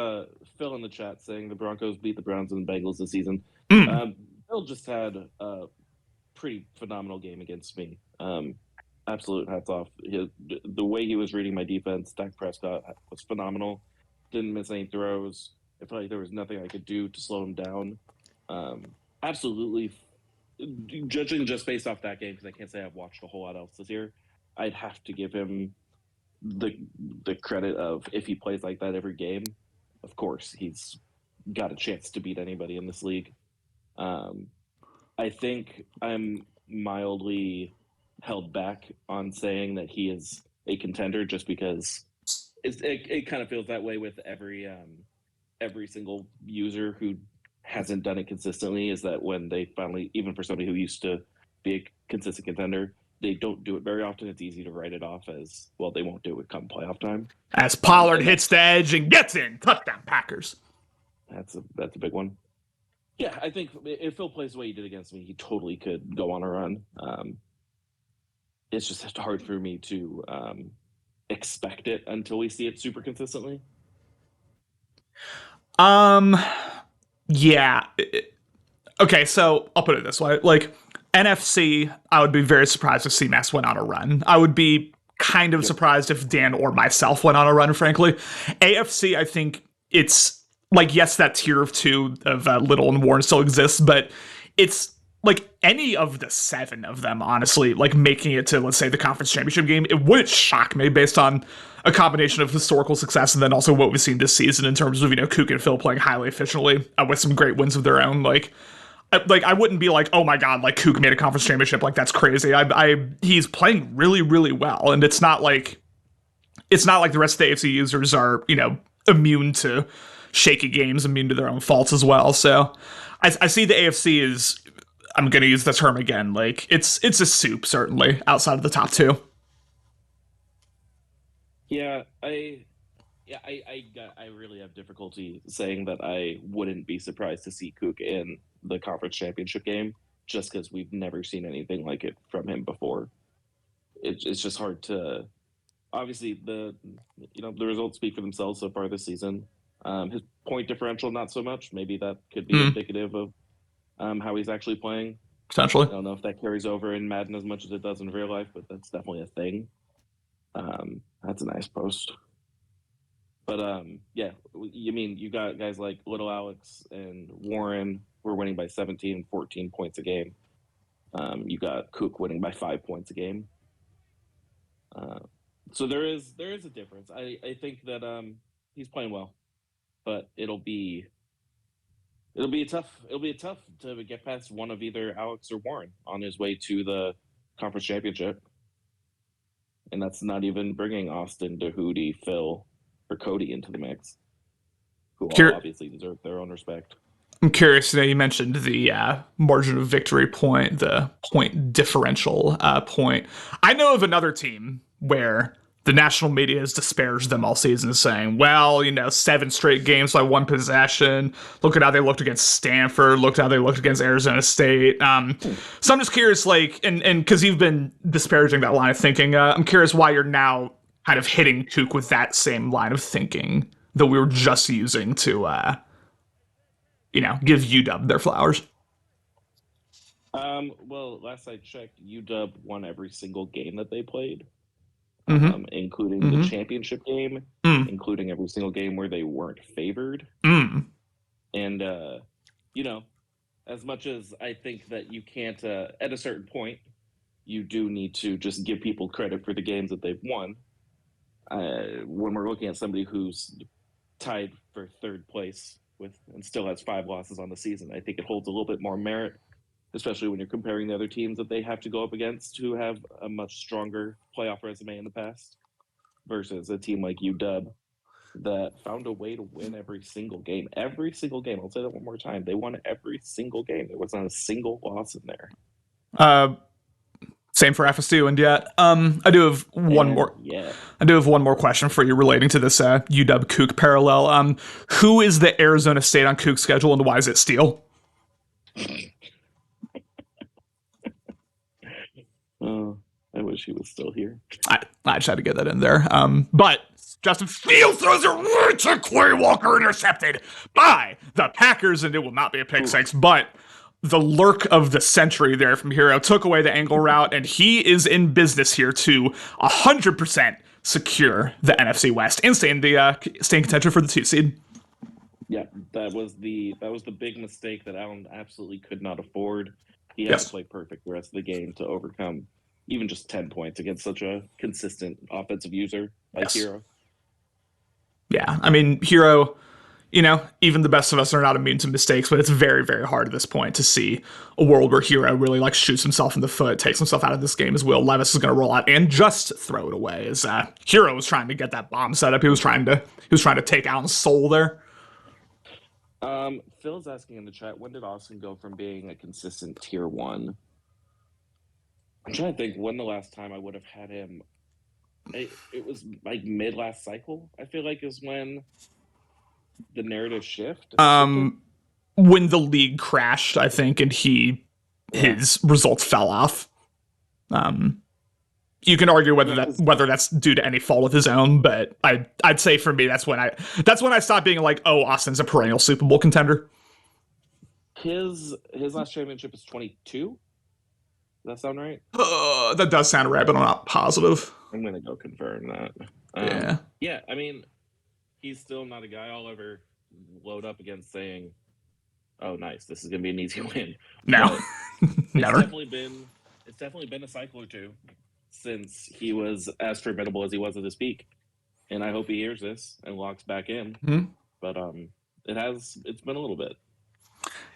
Speaker 3: Phil in the chat saying the Broncos beat the Browns and the Bengals this season. Phil just had a pretty phenomenal game against me. Absolute hats off. The way he was reading my defense, Dak Prescott was phenomenal. Didn't miss any throws. I felt like there was nothing I could do to slow him down. Absolutely, judging just based off that game, because I can't say I've watched a whole lot else this year, I'd have to give him the credit of, if he plays like that every game, of course he's got a chance to beat anybody in this league. I think I'm mildly held back on saying that he is a contender, just because it kind of feels that way with every single user who hasn't done it consistently, is that when they finally, even for somebody who used to be a consistent contender, they don't do it very often. It's easy to write it off as, well, they won't do it come playoff time.
Speaker 1: As Pollard hits the edge and gets in, touchdown Packers.
Speaker 3: That's a big one. Yeah, I think if Phil plays the way he did against me, he totally could go on a run. It's just hard for me to expect it until we see it super consistently.
Speaker 1: Yeah. Okay, so I'll put it this way. NFC, I would be very surprised if CMAS went on a run. I would be kind of surprised if Dan or myself went on a run, frankly. AFC, I think it's, yes, that tier of 2 of Little and Warren still exists, but it's, any of the 7 of them, honestly, making it to, let's say, the conference championship game, it wouldn't shock me based on a combination of historical success and then also what we've seen this season in terms of, Cook and Phil playing highly efficiently with some great wins of their own. I wouldn't be like, oh my God, Cook made a conference championship. That's crazy. He's playing really, really well. And it's not like the rest of the AFC users are, immune to shaky games, immune to their own faults as well. So I see the AFC is, I'm going to use the term again, like it's a soup, certainly, outside of the top two.
Speaker 3: Yeah, I really have difficulty saying that I wouldn't be surprised to see Cook in the conference championship game, just because we've never seen anything like it from him before. It's just hard to. Obviously, the results speak for themselves so far this season. His point differential, not so much. Maybe that could be indicative of how he's actually playing.
Speaker 1: Potentially.
Speaker 3: I don't know if that carries over in Madden as much as it does in real life, but that's definitely a thing. That's a nice post. But yeah, you got guys like Little Alex and Warren who are winning by 17 and 14 points a game. You got Cook winning by 5 points a game. So there is a difference. I think that he's playing well, but it'll be tough to get past one of either Alex or Warren on his way to the conference championship. And that's not even bringing Austin, Hootie, Phil, or Cody into the mix, who all obviously deserve their own respect.
Speaker 1: I'm curious, you mentioned the margin of victory point, the point differential point. I know of another team where the national media has disparaged them all season, saying, well, 7 straight games by 1 possession. Look at how they looked against Stanford. Look at how they looked against Arizona State. So I'm just curious, and because you've been disparaging that line of thinking, I'm curious why you're now kind of hitting Kook with that same line of thinking that we were just using to, give UW their flowers.
Speaker 3: Well, last I checked, UW won every single game that they played. Including the championship game, including every single game where they weren't favored. And, as much as I think that you can't, at a certain point, you do need to just give people credit for the games that they've won. When we're looking at somebody who's tied for 3rd place and still has 5 losses on the season, I think it holds a little bit more merit, especially when you're comparing the other teams that they have to go up against who have a much stronger playoff resume in the past versus a team like UW that found a way to win every single game. Every single game. I'll say that one more time. They won every single game. There was not a single loss in there.
Speaker 1: Same for FSU, and yet I do have one more.
Speaker 3: Yeah.
Speaker 1: I do have one more question for you relating to this UW Kook parallel. Who is the Arizona State on Kook's schedule, and why is it Steele?
Speaker 3: I wish he was still here.
Speaker 1: I just had to get that in there. But Justin Fields throws it right to Quay Walker, intercepted by the Packers, and it will not be a pick six, but the lurk of the century there from Hero took away the angle route, and he is in business here to 100% secure the NFC West and stay in contention for the 2 seed.
Speaker 3: Yeah, that was the big mistake that Allen absolutely could not afford. He had to play perfect the rest of the game to overcome even just 10 points against such a consistent offensive user like Hero.
Speaker 1: Yeah, I mean, Hero, even the best of us are not immune to mistakes, but it's very, very hard at this point to see a world where Hero really shoots himself in the foot, takes himself out of this game as Will Levis is going to roll out and just throw it away. As Hero was trying to get that bomb set up, he was trying to take Allen's soul there.
Speaker 3: Phil's asking in the chat, when did Austin go from being a consistent tier 1? I'm trying to think when the last time I would have had him. It was like mid last cycle, I feel like, is when the narrative shift.
Speaker 1: When the league crashed, I think, and his results fell off. You can argue whether that's due to any fault of his own, but I'd say for me that's when I stopped being like, oh, Austin's a perennial Super Bowl contender.
Speaker 3: His last championship is 22. Does that sound right?
Speaker 1: That does sound right, but I'm not positive.
Speaker 3: I'm gonna go confirm
Speaker 1: that.
Speaker 3: Yeah. I mean, he's still not a guy I'll ever load up against saying, "Oh, nice, this is gonna be an easy win."
Speaker 1: No, never.
Speaker 3: It's definitely been a cycle or two since he was as formidable as he was at his peak, and I hope he hears this and locks back in.
Speaker 1: Mm-hmm.
Speaker 3: But it's been a little bit.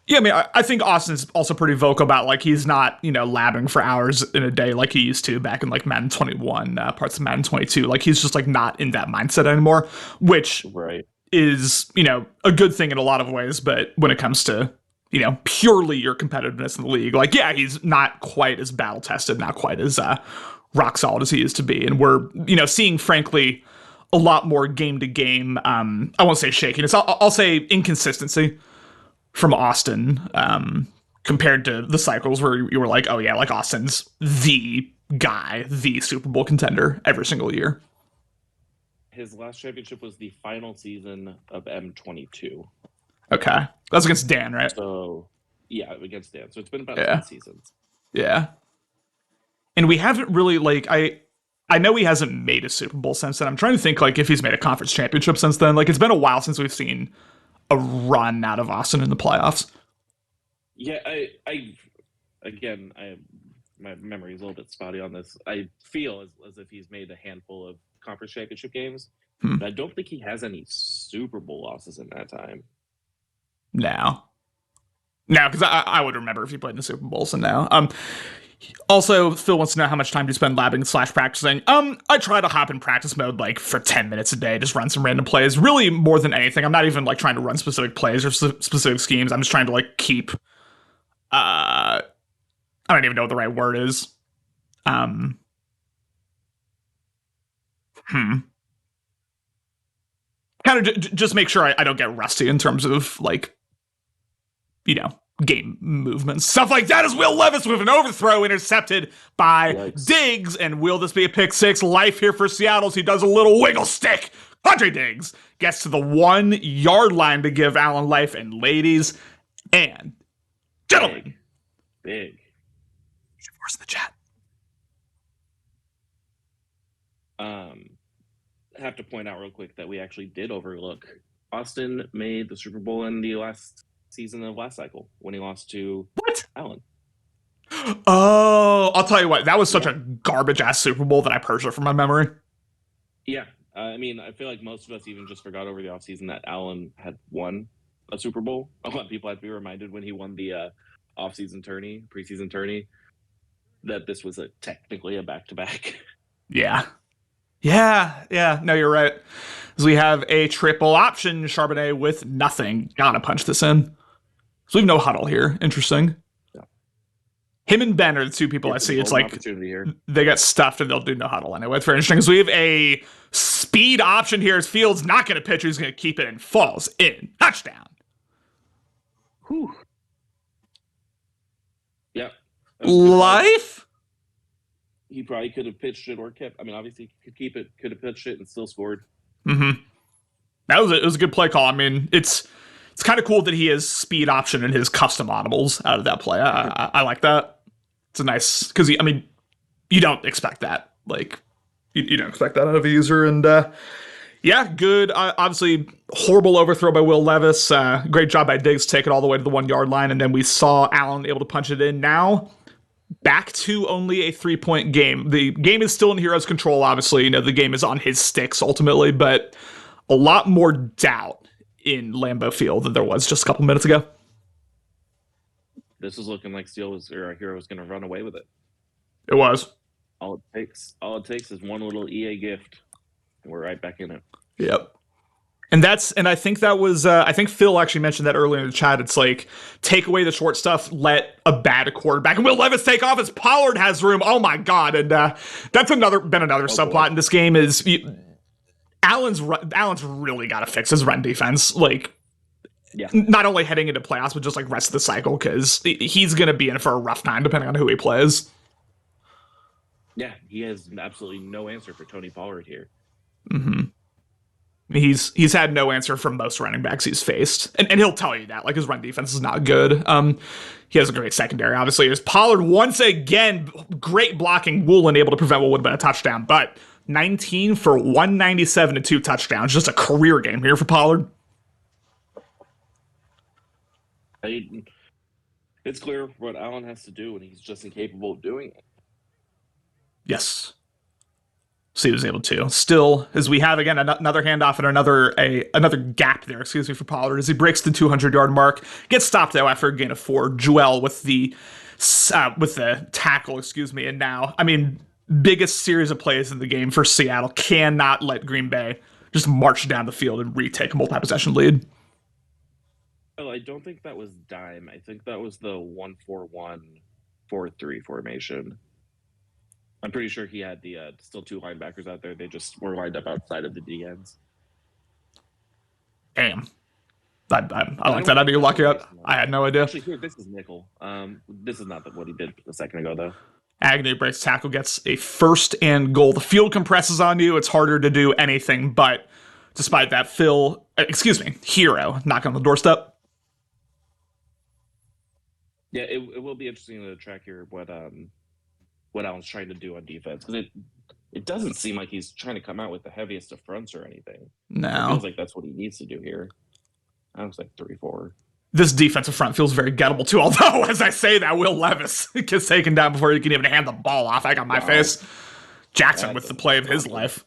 Speaker 1: Yeah, I mean, I think Austin's also pretty vocal about he's not, labbing for hours in a day like he used to back in Madden 21, parts of Madden 22. He's just not in that mindset anymore, which
Speaker 3: right.
Speaker 1: is, a good thing in a lot of ways, but when it comes to, purely your competitiveness in the league, like, yeah, he's not quite as battle tested, not quite as rock solid as he used to be. And we're, seeing, frankly, a lot more game to game, I won't say shakiness, I'll say inconsistency from Austin, compared to the cycles where you were like, oh yeah, like Austin's the guy, the Super Bowl contender every single year.
Speaker 3: His last championship was the final season of M22.
Speaker 1: Okay. That's against Dan, right?
Speaker 3: So, yeah, against Dan. So it's been about 10 seasons.
Speaker 1: Yeah. And we haven't really, like, I know he hasn't made a Super Bowl since then. I'm trying to think, like, if he's made a conference championship since then. Like, it's been a while since we've seen a run out of Austin in the playoffs.
Speaker 3: Yeah, my memory is a little bit spotty on this. I feel as if he's made a handful of conference championship games, but I don't think he has any Super Bowl losses in that time.
Speaker 1: No, because I would remember if he played in the Super Bowls and now. Also, Phil wants to know how much time do you spend labbing / practicing. I try to hop in practice mode like for 10 minutes a day, just run some random plays. Really, more than anything, I'm not even like trying to run specific plays or specific schemes. I'm just trying to like keep. I don't even know what the right word is. Kind of just make sure I don't get rusty in terms of like, game movements, stuff like that. As Will Levis with an overthrow intercepted by Diggs, and will this be a pick six? Life here for Seattle. He does a little wiggle stick. Andre Diggs gets to the 1 yard line to give Allen life, and ladies and gentlemen,
Speaker 3: big.
Speaker 1: Where's the chat?
Speaker 3: Have to point out real quick that we actually did overlook Austin made the Super Bowl in the last season of last cycle when he lost to Allen.
Speaker 1: Oh, I'll tell you what, that was such a garbage ass Super Bowl that I purged it from my memory.
Speaker 3: Yeah, I mean, I feel like most of us even just forgot over the offseason that Allen had won a Super Bowl. A lot of people have to be reminded when he won the preseason tourney, that this was technically a back-to-back.
Speaker 1: Yeah. No, you're right. As we have a triple option, Charbonnet with nothing. Gotta punch this in. So we have no huddle here. Interesting.
Speaker 3: Yeah.
Speaker 1: Him and Ben are the two people I see. It's like they get stuffed and they'll do no huddle anyway. It's very interesting. So we have a speed option here. As Fields not going to pitch. He's going to keep it and falls in. Touchdown.
Speaker 3: Whew. Yeah.
Speaker 1: Life?
Speaker 3: He probably could have pitched it or kept. I mean, obviously, he could keep it, could have pitched it, and still scored.
Speaker 1: Mm-hmm. It was a good play call. I mean, it's kind of cool that he has speed option in his custom audibles out of that play. I like that. It's a nice because you don't expect that. Like you don't expect that out of a user, and good. Obviously, horrible overthrow by Will Levis. Great job by Diggs, take it all the way to the 1 yard line, and then we saw Allen able to punch it in. Now, back to only a 3-point game. The game is still in Heroes' control, obviously. The game is on his sticks ultimately, but a lot more doubt in Lambeau Field than there was just a couple minutes ago.
Speaker 3: This is looking like Hero was going to run away with it.
Speaker 1: It was.
Speaker 3: All it takes is one little EA gift, and we're right back in it.
Speaker 1: Yep. And I think that was, I think Phil actually mentioned that earlier in the chat. It's like, take away the short stuff, let a bad quarterback, and Will Levis take off as Pollard has room. Oh my God. And that's been another subplot in this game is Allen's really got to fix his run defense. Like, not only heading into playoffs, but just like rest of the cycle, because he's going to be in for a rough time depending on who he plays.
Speaker 3: Yeah, he has absolutely no answer for Tony Pollard here.
Speaker 1: Mm-hmm. He's had no answer from most running backs he's faced. And he'll tell you that. Like, his run defense is not good. He has a great secondary, obviously. There's Pollard once again. Great blocking. Woolen able to prevent what would have been a touchdown. But 19 for 197 and 2 touchdowns. Just a career game here for Pollard.
Speaker 3: It's clear what Allen has to do, and he's just incapable of doing it.
Speaker 1: Yes. So he was able to. Still, as we have again another handoff and another gap there, for Pollard as he breaks the 200-yard mark, gets stopped though after a gain of 4. Joel with the tackle, and now biggest series of plays in the game for Seattle. Cannot let Green Bay just march down the field and retake a multi-possession lead.
Speaker 3: Oh, I don't think that was dime. I think that was the 1-4-1-4-3 formation. I'm pretty sure he had the still 2 linebackers out there. They just were lined up outside of the DNs.
Speaker 1: Damn. I like that idea. Lock you up. I had no idea.
Speaker 3: Actually, here, this is nickel. This is not what he did a second ago, though.
Speaker 1: Agnew breaks tackle, gets a 1st and goal. The field compresses on you. It's harder to do anything, but despite that, Hero knocking on the doorstep.
Speaker 3: Yeah, it will be interesting to track here what Allen's trying to do on defense, because it doesn't seem like he's trying to come out with the heaviest of fronts or anything.
Speaker 1: No.
Speaker 3: It feels like that's what he needs to do here. I was like 3-4.
Speaker 1: This defensive front feels very gettable too, although, as I say that, Will Levis gets taken down before he can even hand the ball off. I got my face. Jackson with the play of his life.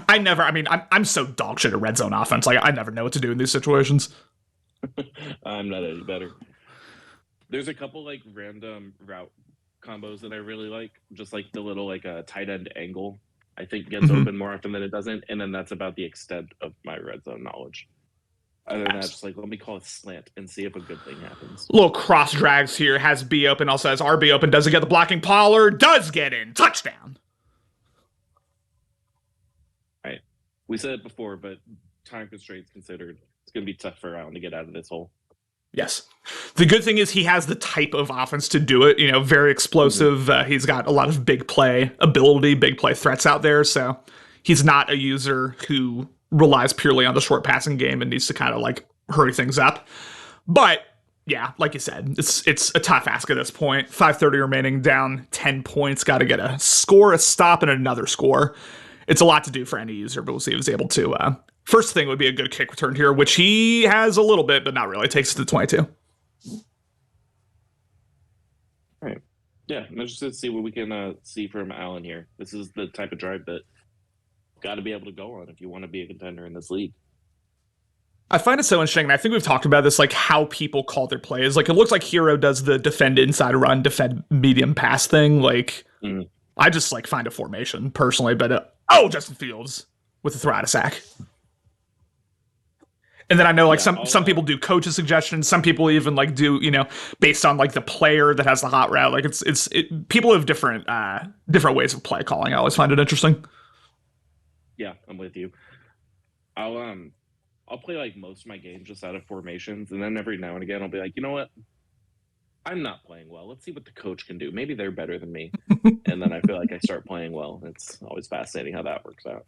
Speaker 1: I'm so dog shit at red zone offense. Like, I never know what to do in these situations.
Speaker 3: I'm not any better. There's a couple like random route combos that I really like, just like the little like tight end angle. I think gets open more often than it doesn't, and then that's about the extent of my red zone knowledge. Other than that, just like let me call it slant and see if a good thing happens.
Speaker 1: Little cross drags here. Has B open, also has RB open. Doesn't get the blocking. Pollard does get in. Touchdown.
Speaker 3: Right. We said it before, but time constraints considered, it's going to be tough for Allen to get out of this hole.
Speaker 1: Yes. The good thing is he has the type of offense to do it. Very explosive. He's got a lot of big play ability, big play threats out there. So he's not a user who relies purely on the short passing game and needs to kind of like hurry things up. But yeah, like you said, it's a tough ask at this point. 5:30 remaining, down 10 points. Got to get a score, a stop, and another score. It's a lot to do for any user, but we'll see if he's able to. First thing would be a good kick return here, which he has a little bit, but not really. Takes it to 22.
Speaker 3: All right. Yeah, I'm interested to see what we can see from Allen here. This is the type of drive that got to be able to go on if you want to be a contender in this league.
Speaker 1: I find it so interesting, and I think we've talked about this, like how people call their plays. Like, it looks like Hero does the defend inside run, defend medium pass thing. Like, I just like find a formation personally, but Justin Fields with a throw out of sack. And then I know like some people do coach's suggestions. Some people even like do, based on like the player that has the hot route. Like people have different ways of play calling. I always find it interesting.
Speaker 3: Yeah, I'm with you. I'll play like most of my games just out of formations, and then every now and again I'll be like, you know what? I'm not playing well. Let's see what the coach can do. Maybe they're better than me. And then I feel like I start playing well. It's always fascinating how that works out.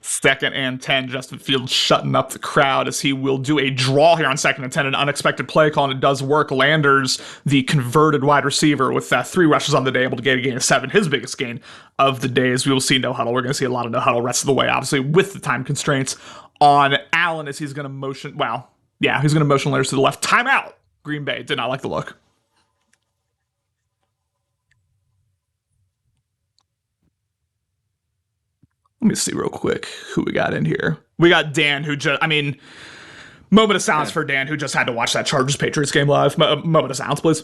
Speaker 1: 2nd and 10, Justin Fields shutting up the crowd as he will do a draw here on 2nd and 10, an unexpected play call, and it does work. Landers, the converted wide receiver with 3 rushes on the day, able to get a gain of 7, his biggest gain of the day. As we will see no huddle. We're going to see a lot of no huddle rest of the way, obviously, with the time constraints on Allen as he's going to motion. Wow. Yeah, he's going to motion Landers to the left. Timeout. Green Bay did not like the look. Let me see real quick who we got in here. We got Dan, who moment of silence for Dan, who just had to watch that Chargers-Patriots game live. Moment of silence, please.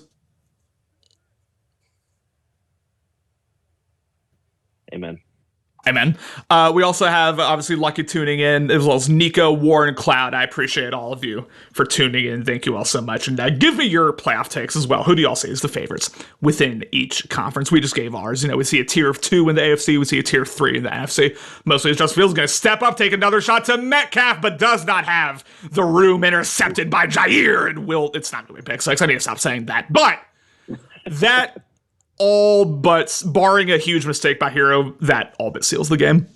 Speaker 3: Amen.
Speaker 1: Amen. We also have, obviously, Lucky tuning in, as well as Nico, Warren, Cloud. I appreciate all of you for tuning in. Thank you all so much. And give me your playoff takes as well. Who do y'all see as the favorites within each conference? We just gave ours. We see a tier of 2 in the AFC. We see a tier of 3 in the NFC. Mostly Justin Fields is going to step up, take another shot to Metcalf, but does not have the room, intercepted by Jair. And it's not going to be pick 6. I need to stop saying that. But that... all but, barring a huge mistake by Hero, that all but seals the game.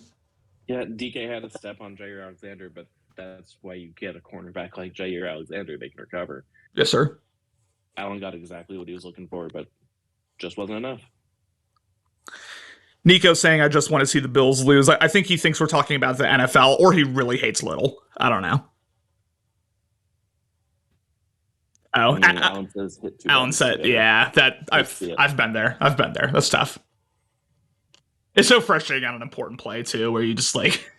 Speaker 3: Yeah, DK had a step on Jair Alexander, but that's why you get a cornerback like Jair Alexander. They can recover.
Speaker 1: Yes, sir.
Speaker 3: Allen got exactly what he was looking for, but just wasn't enough.
Speaker 1: Nico saying, I just want to see the Bills lose. I think he thinks we're talking about the NFL, or he really hates Little. I don't know. Oh,
Speaker 3: Allen says hit 2.
Speaker 1: Allen said, yeah, that I've been there. I've been there. That's tough. It's so frustrating on an important play too, where you just like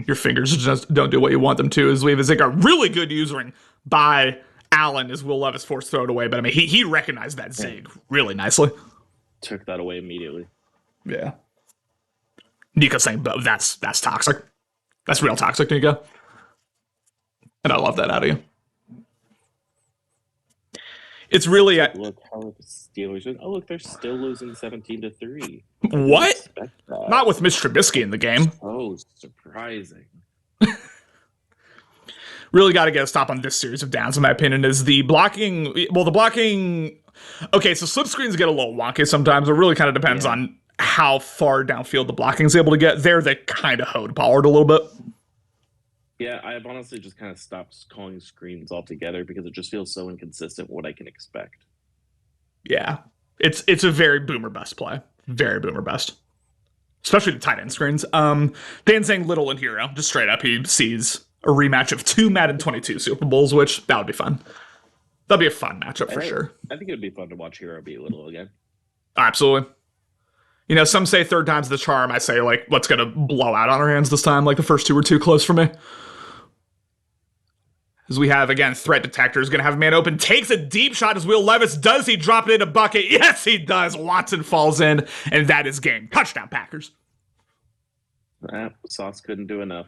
Speaker 1: your fingers just don't do what you want them to. As we have a really good usering by Allen as Will Levis forced throw it away, but I mean, he recognized that zig really nicely.
Speaker 3: Took that away immediately.
Speaker 1: Yeah. Nico saying, but that's toxic. That's real toxic, Nico. And I love that out of you. It's really
Speaker 3: Look how the Steelers. Oh, look, they're still losing 17-3.
Speaker 1: What? Not with Mitch Trubisky in the game.
Speaker 3: Oh, surprising.
Speaker 1: Really got to get a stop on this series of downs, in my opinion, is the blocking. Well, the blocking. Okay, so slip screens get a little wonky sometimes. It really kind of depends on how far downfield the blocking is able to get. There, they kind of hoed Pollard a little bit.
Speaker 3: Yeah, I've honestly just kind of stopped calling screens altogether because it just feels so inconsistent what I can expect.
Speaker 1: Yeah, it's a very boomer bust play. Very boomer bust. Especially the tight end screens. Dan saying Little and Hero, just straight up, he sees a rematch of 2 Madden 22 Super Bowls, which that would be fun. That'd be a fun matchup for sure.
Speaker 3: I think it would be fun to watch Hero beat Little again.
Speaker 1: Absolutely. You know, some say third time's the charm. I say, like, let's get a blowout on our hands this time. Like, the first two were too close for me. As we have, again, threat detector is going to have a man open. Takes a deep shot as Will Levis. Does he drop it in a bucket? Yes, he does. Watson falls in, and that is game. Touchdown, Packers.
Speaker 3: Sauce couldn't do enough.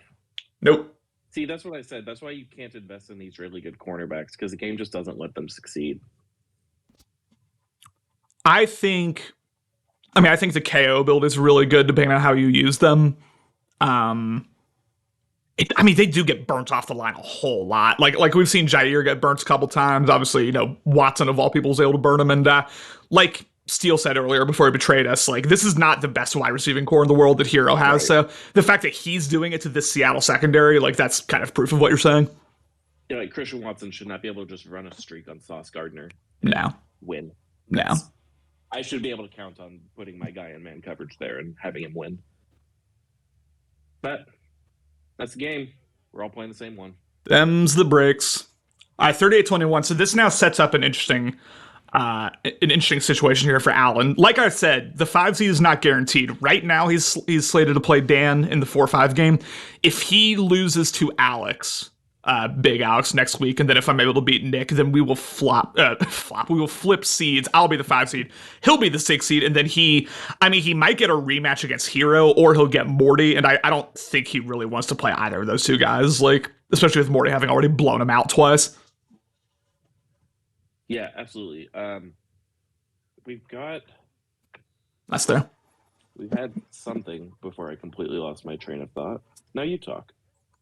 Speaker 1: Nope.
Speaker 3: See, that's what I said. That's why you can't invest in these really good cornerbacks, because the game just doesn't let them succeed.
Speaker 1: I think the KO build is really good depending on how you use them. They do get burnt off the line a whole lot. Like we've seen Jair get burnt a couple times. Obviously, you know, Watson of all people was able to burn him. And like Steele said earlier before he betrayed us, like, this is not the best wide receiving core in the world that Hero has. Right. So the fact that he's doing it to this Seattle secondary, like, that's kind of proof of what you're saying.
Speaker 3: Yeah, like Christian Watson should not be able to just run a streak on Sauce Gardner.
Speaker 1: No.
Speaker 3: Win.
Speaker 1: No.
Speaker 3: I should be able to count on putting my guy in man coverage there and having him win. But that's the game. We're all playing the same one.
Speaker 1: Them's the breaks. 38-21. So this now sets up an interesting situation here for Allen. Like I said, the 5 seed is not guaranteed. Right now, he's slated to play Dan in the 4-5 game. If he loses to Alex, Big Alex, next week, and then if I'm able to beat Nick, then we will we will flip seeds. I'll be the 5 seed. He'll be the 6 seed, and then he might get a rematch against Hero, or he'll get Morty, and I don't think he really wants to play either of those two guys, like, especially with Morty having already blown him out twice.
Speaker 3: Yeah, absolutely.
Speaker 1: That's there.
Speaker 3: We've had something before I completely lost my train of thought. Now you talk.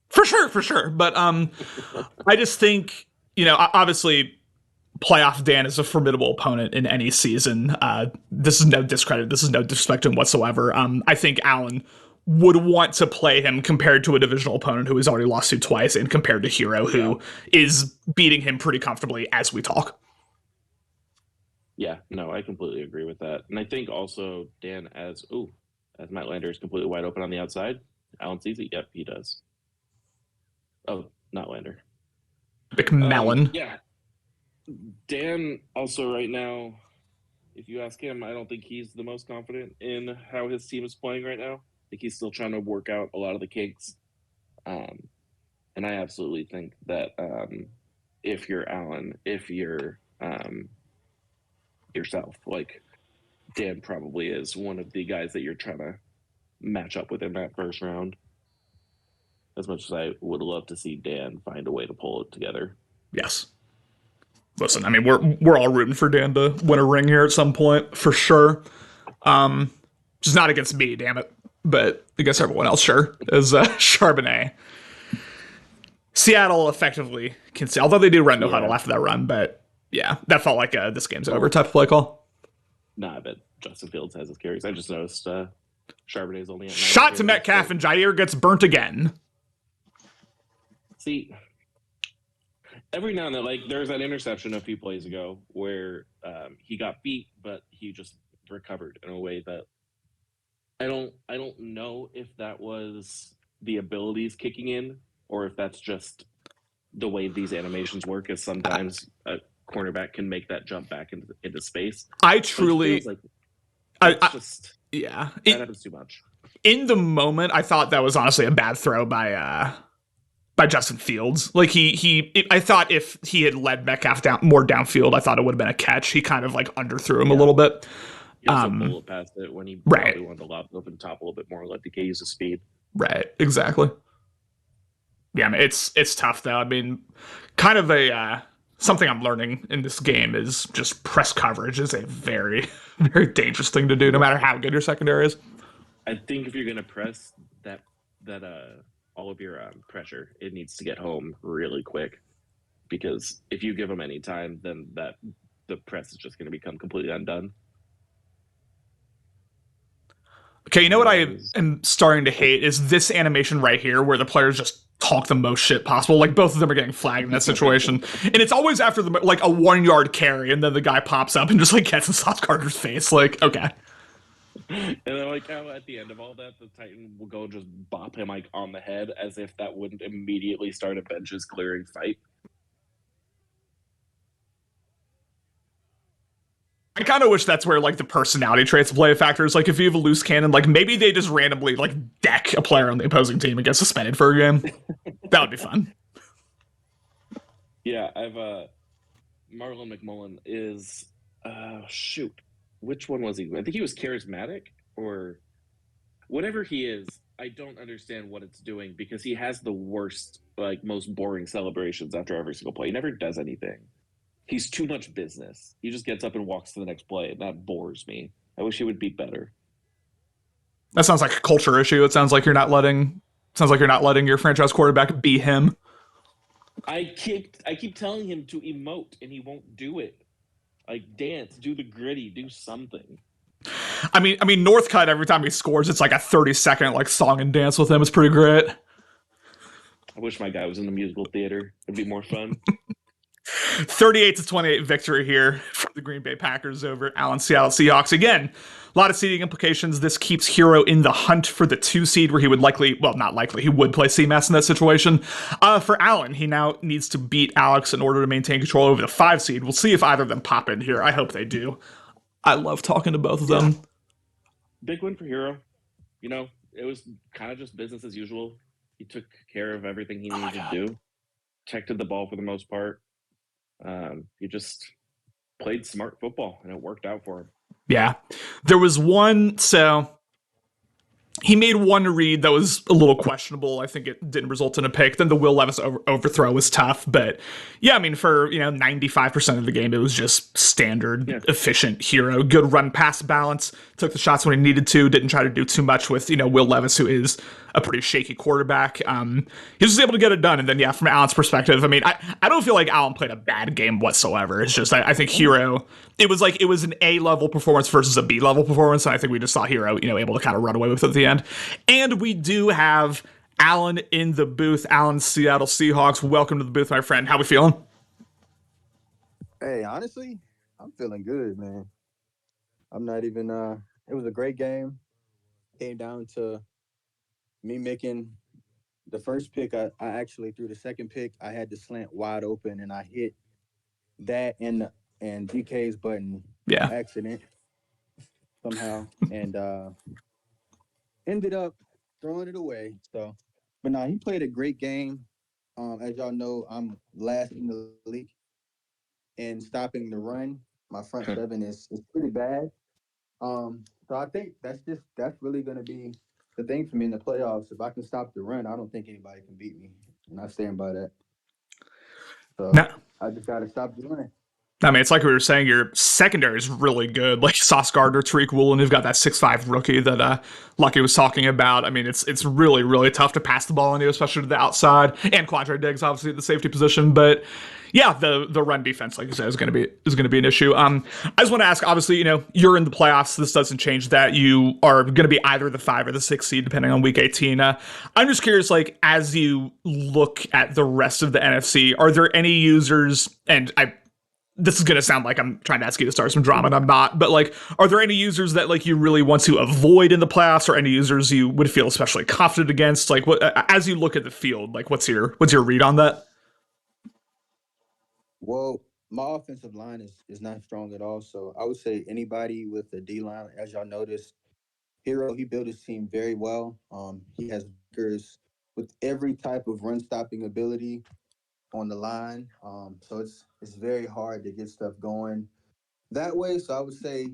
Speaker 1: For sure. But I just think, you know, obviously playoff Dan is a formidable opponent in any season. This is no discredit. This is no disrespect to him whatsoever. I think Allen would want to play him compared to a divisional opponent who he's already lost to twice, and compared to Hero, who is beating him pretty comfortably as we talk.
Speaker 3: Yeah, no, I completely agree with that. And I think also Dan, as Matt Lander is completely wide open on the outside, Allen sees it. Yep, he does. Oh, not Lander.
Speaker 1: McMillan.
Speaker 3: Yeah. Dan also right now, if you ask him, I don't think he's the most confident in how his team is playing right now. I think he's still trying to work out a lot of the kinks. And I absolutely think that if you're Allen, if you're yourself, like, Dan probably is one of the guys that you're trying to match up with in that first round. As much as I would love to see Dan find a way to pull it together.
Speaker 1: Yes. Listen, I mean, we're all rooting for Dan to win a ring here at some point, for sure. Just not against me, damn it. But against everyone else, sure. As Charbonnet. Seattle effectively can see, although they do run no huddle after that run, but yeah, that felt like a this game's over type of play call.
Speaker 3: Nah, I bet Justin Fields has his carries. I just noticed Charbonnet's only at 9
Speaker 1: shot
Speaker 3: carries,
Speaker 1: to Metcalf, and Jair gets burnt again.
Speaker 3: See, every now and then, like, there's that interception a few plays ago where he got beat, but he just recovered in a way that I don't know if that was the abilities kicking in, or if that's just the way these animations work, is sometimes a cornerback can make that jump back into space.
Speaker 1: I truly,
Speaker 3: that
Speaker 1: happens
Speaker 3: too much.
Speaker 1: In the moment, I thought that was honestly a bad throw by Justin Fields. Like I thought if he had led Metcalf more downfield, I thought it would have been a catch. He kind of like underthrew him a little bit.
Speaker 3: He also bullet past it when he
Speaker 1: Right.
Speaker 3: probably wanted to lob it up and top a little bit more, let DK use his speed.
Speaker 1: Right, exactly. Yeah, I mean, it's tough though. I mean, kind of a something I'm learning in this game is just press coverage is a very, very dangerous thing to do, no matter how good your secondary is.
Speaker 3: I think if you're gonna press that all of your pressure, it needs to get home really quick, because if you give them any time, then the press is just going to become completely undone.
Speaker 1: Okay, you know what I am starting to hate is this animation right here where the players just talk the most shit possible. Like both of them are getting flagged in that situation, and it's always after like a 1 yard carry, and then the guy pops up and just like gets in Sauce Gardner's face. Like, okay.
Speaker 3: And I like how at the end of all that, the Titan will go just bop him like on the head, as if that wouldn't immediately start a benches clearing fight.
Speaker 1: I kind of wish that's where like the personality traits play a factor. Is like if you have a loose cannon, like maybe they just randomly like deck a player on the opposing team and get suspended for a game. That would be fun.
Speaker 3: Yeah, I've Marlon McMullen is shoot. Which one was he? I think he was charismatic or whatever he is. I don't understand what it's doing, because he has the worst, like most boring celebrations after every single play. He never does anything. He's too much business. He just gets up and walks to the next play, and that bores me. I wish he would be better.
Speaker 1: That sounds like a culture issue. It sounds like you're not letting your franchise quarterback be him.
Speaker 3: I keep telling him to emote, and he won't do it. Like, dance, do the gritty, do something.
Speaker 1: I mean, Northcutt, every time he scores, it's like a 30-second like song and dance with him. It's pretty great.
Speaker 3: I wish my guy was in the musical theater. It'd be more fun.
Speaker 1: 38-28 victory here for the Green Bay Packers over Allen Seattle Seahawks. Again, a lot of seeding implications. This keeps Hero in the hunt for the 2 seed, where he would he would play CMAS in that situation. For Allen, he now needs to beat Alex in order to maintain control over the 5 seed. We'll see if either of them pop in here. I hope they do. I love talking to both of them.
Speaker 3: Big win for Hero. You know, it was kind of just business as usual. He took care of everything he needed to do. Protected the ball for the most part. He just played smart football, and it worked out for him.
Speaker 1: Yeah. There was one, so he made one read that was a little questionable. I think it didn't result in a pick. Then the Will Levis overthrow was tough. But yeah, I mean, for 95% of the game, it was just standard, efficient Hero. Good run pass balance. Took the shots when he needed to. Didn't try to do too much with Will Levis, who is a pretty shaky quarterback. He was just able to get it done. And then from Allen's perspective, I mean, I don't feel like Allen played a bad game whatsoever. It's just I think Hero, it was an A-level performance versus a B-level performance, and I think we just saw Hero able to kind of run away with it at the end. And we do have Allen in the booth. Allen, Seattle Seahawks, welcome to the booth, my friend. How we feeling?
Speaker 5: Hey, honestly, I'm feeling good, man. I'm not even it was a great game. Came down to me making the first pick. I actually threw the second pick. I had the slant wide open, and I hit that and DK's button accident somehow, and ended up throwing it away. So, but no, he played a great game. As y'all know, I'm last in the league in stopping the run. My front seven is pretty bad. So I think that's really going to be the thing for me in the playoffs. If I can stop the run, I don't think anybody can beat me, and I stand by that. So I just got to stop the run.
Speaker 1: I mean, it's like we were saying, your secondary is really good. Like Sauce Gardner, Tariq Woolen, you've got that 6'5" rookie that Lucky was talking about. I mean, it's really, really tough to pass the ball into, especially to the outside. And Quandre Diggs, obviously, at the safety position. But yeah, the run defense, like you said, is going to be an issue. I just want to ask, obviously, you're in the playoffs. This doesn't change that. You are going to be either the 5 or the 6 seed, depending on week 18. I'm just curious, like, as you look at the rest of the NFC, are there any users, and this is going to sound like I'm trying to ask you to start some drama, and I'm not, but like, are there any users that like you really want to avoid in the playoffs, or any users you would feel especially confident against? Like, what, as you look at the field, like what's your read on that?
Speaker 5: Well, my offensive line is not strong at all. So I would say anybody with the D line, as y'all noticed, Hero, he built his team very well. He has with every type of run stopping ability on the line. So it's very hard to get stuff going that way. So I would say,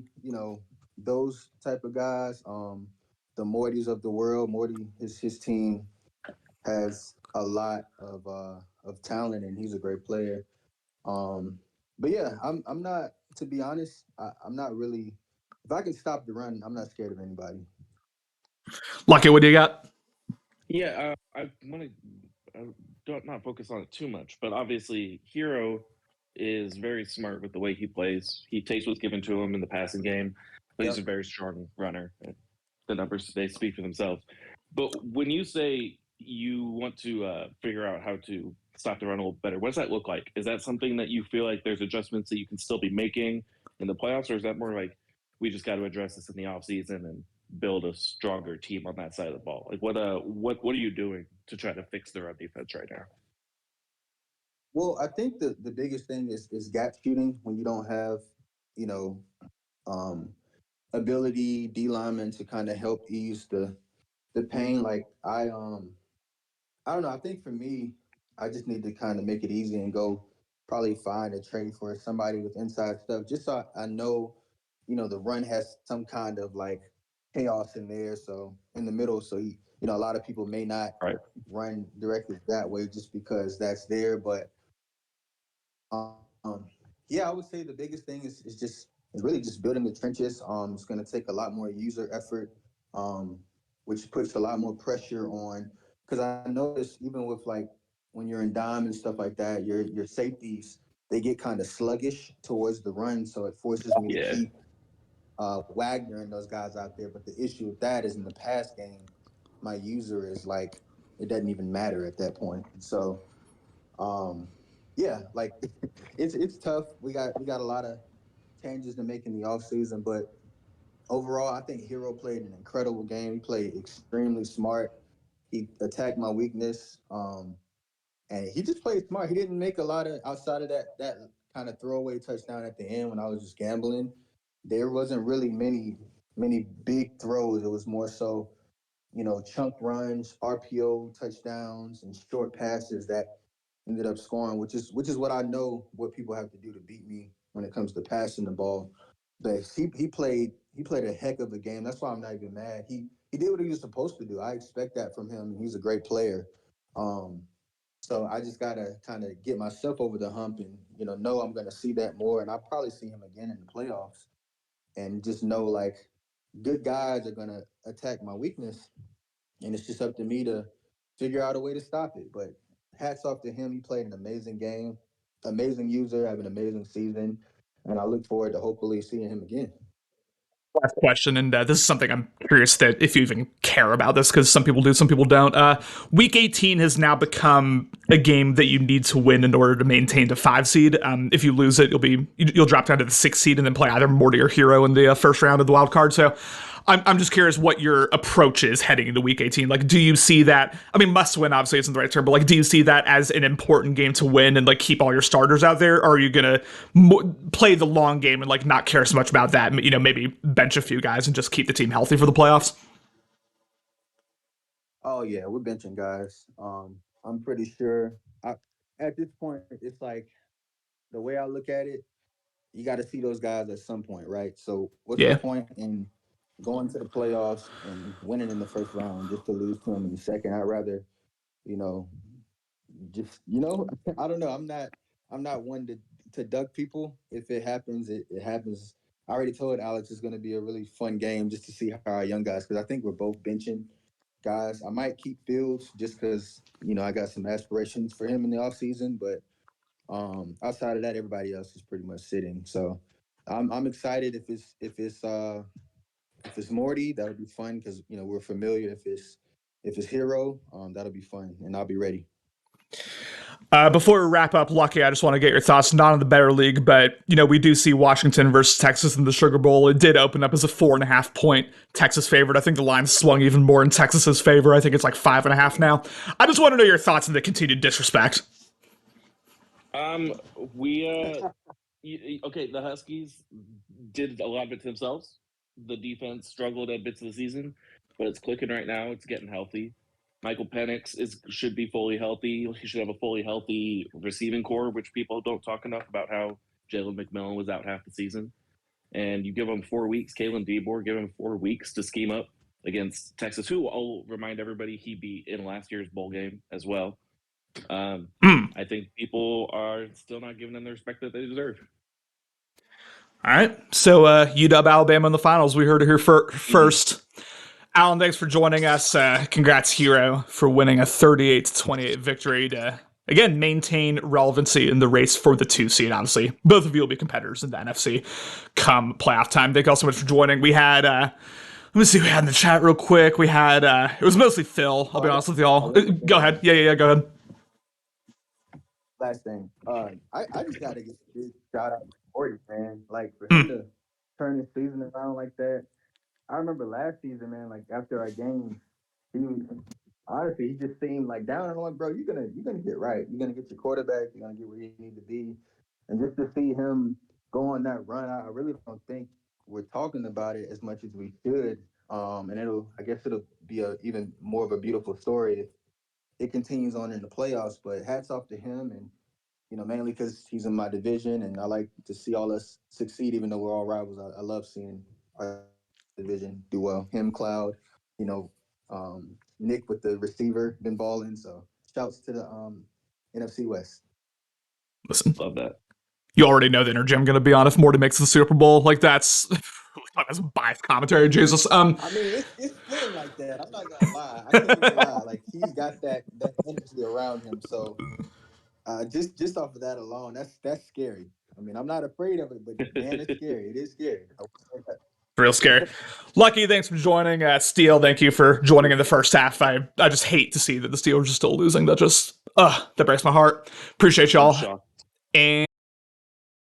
Speaker 5: those type of guys, the Mortys of the world. Morty, his team has a lot of talent, and he's a great player. But yeah, I'm not, to be honest, I'm not really. If I can stop the run, I'm not scared of anybody.
Speaker 1: Lucky, what do you got?
Speaker 3: Yeah, I want to don't not focus on it too much, but obviously, Hero is very smart with the way he plays. He takes what's given to him in the passing game, but he's a
Speaker 5: Yep.
Speaker 3: very strong runner. The numbers they speak for themselves. But when you say you want to figure out how to stop the run a little better, what does that look like? Is that something that you feel like there's adjustments that you can still be making in the playoffs, or is that more like we just got to address this in the offseason and build a stronger team on that side of the ball? Like what are you doing to try to fix their run defense right now?
Speaker 5: Well, I think the biggest thing is gap shooting when you don't have, you know, um, ability D linemen to kind of help ease the pain. Like I don't know. I think for me, I just need to kind of make it easy and go probably find a trade for somebody with inside stuff, just so I know, the run has some kind of like chaos in there. So in the middle, so a lot of people may not
Speaker 3: Right.
Speaker 5: run directly that way just because that's there. But yeah, I would say the biggest thing is really just building the trenches. It's going to take a lot more user effort, um, which puts a lot more pressure on. Because I noticed even with like when you're in dime and stuff like that, your safeties they get kind of sluggish towards the run, so it forces me to
Speaker 3: Yeah.
Speaker 5: keep Wagner and those guys out there. But the issue with that is in the pass game, my user is like it doesn't even matter at that point. So um, yeah, like it's tough. We got a lot of changes to make in the offseason, but overall, I think Hero played an incredible game. He played extremely smart. He attacked my weakness, and he just played smart. He didn't make a lot of outside of that kind of throwaway touchdown at the end when I was just gambling. There wasn't really many big throws. It was more so chunk runs, RPO touchdowns, and short passes that ended up scoring, which is what I know what people have to do to beat me when it comes to passing the ball. But he played a heck of a game. That's why I'm not even mad. He did what he was supposed to do. I expect that from him. He's a great player. Um, so I just gotta kind of get myself over the hump and know I'm gonna see that more, and I'll probably see him again in the playoffs, and just know like good guys are gonna attack my weakness, and it's just up to me to figure out a way to stop it. But hats off to him. He played an amazing game, amazing user, have an amazing season, and I look forward to hopefully seeing him again.
Speaker 1: Last question, and this is something I'm curious that if you even care about this, because some people do, some people don't. Week 18 has now become a game that you need to win in order to maintain the 5 seed. If you lose it, you'll drop down to the 6 seed and then play either Morty or Hero in the first round of the wild card. So I'm just curious what your approach is heading into Week 18. Like, do you see that? I mean, must win obviously isn't the right term, but like, do you see that as an important game to win and like keep all your starters out there, or are you gonna play the long game and like not care so much about that? Maybe bench a few guys and just keep the team healthy for the playoffs.
Speaker 5: Oh yeah, we're benching guys. I'm pretty sure. At this point, it's like the way I look at it. You got to see those guys at some point, right? So what's the
Speaker 1: Yeah.
Speaker 5: point in going to the playoffs and winning in the first round just to lose to them in the second? I'd rather, you know, just I don't know. I'm not one to duck people. If it happens, it happens. I already told Alex it's going to be a really fun game just to see how our young guys, because I think we're both benching guys. I might keep Fields just because I got some aspirations for him in the offseason, but outside of that, everybody else is pretty much sitting. So I'm excited if it's Morty, that'll be fun because we're familiar. If it's Hero, that'll be fun, and I'll be ready.
Speaker 1: Before we wrap up, Lucky, I just want to get your thoughts, not on the better league, but, we do see Washington versus Texas in the Sugar Bowl. It did open up as a 4.5-point Texas favorite. I think the line swung even more in Texas's favor. I think it's like 5.5 now. I just want to know your thoughts on the continued disrespect.
Speaker 3: We okay, the Huskies did a lot of it to themselves. The defense struggled at bits of the season, but it's clicking right now. It's getting healthy. Michael Penix should be fully healthy. He should have a fully healthy receiving core, which people don't talk enough about how Jalen McMillan was out half the season. And you give him 4 weeks, Kalen DeBoer, give him 4 weeks to scheme up against Texas, who I'll remind everybody he beat in last year's bowl game as well. I think people are still not giving them the respect that they deserve.
Speaker 1: All right. So UW Alabama in the finals. We heard it here first. Alan, thanks for joining us. Congrats, Hero, for winning a 38-28 victory to, again, maintain relevancy in the race for the 2 seed. Obviously, both of you will be competitors in the NFC come playoff time. Thank you all so much for joining. We had, let me see who we had in the chat real quick. We had, it was mostly Phil. I'll be honest with y'all. Go ahead. Yeah, go ahead.
Speaker 5: Last thing. I just got to give a big shout out to Morty, man. Like, for him to turn his season around like that. I remember last season, man, like after our game, honestly, he just seemed like down and like, bro, you're gonna get right. You're gonna get your quarterback, you're gonna get where you need to be. And just to see him go on that run, I really don't think we're talking about it as much as we should. And I guess it'll be even more of a beautiful story if it continues on in the playoffs. But hats off to him, and mainly because he's in my division, and I like to see all us succeed, even though we're all rivals. I love seeing our division do well. Him, Cloud, Nick with the receiver, been balling. So shouts to the NFC West.
Speaker 1: Listen,
Speaker 3: Love that.
Speaker 1: You already know the energy I'm going to be on if Morty makes the Super Bowl. Like, that's biased commentary, Jesus.
Speaker 5: I mean, it's feeling like that. I'm not gonna lie. I can't even lie. Like, he's got that energy around him. So just off of that alone, that's scary. I mean, I'm not afraid of it, but man, it's scary. It is scary.
Speaker 1: Real scary. Lucky, thanks for joining. Steele, thank you for joining in the first half. I just hate to see that the Steelers are still losing. That breaks my heart. Appreciate y'all. And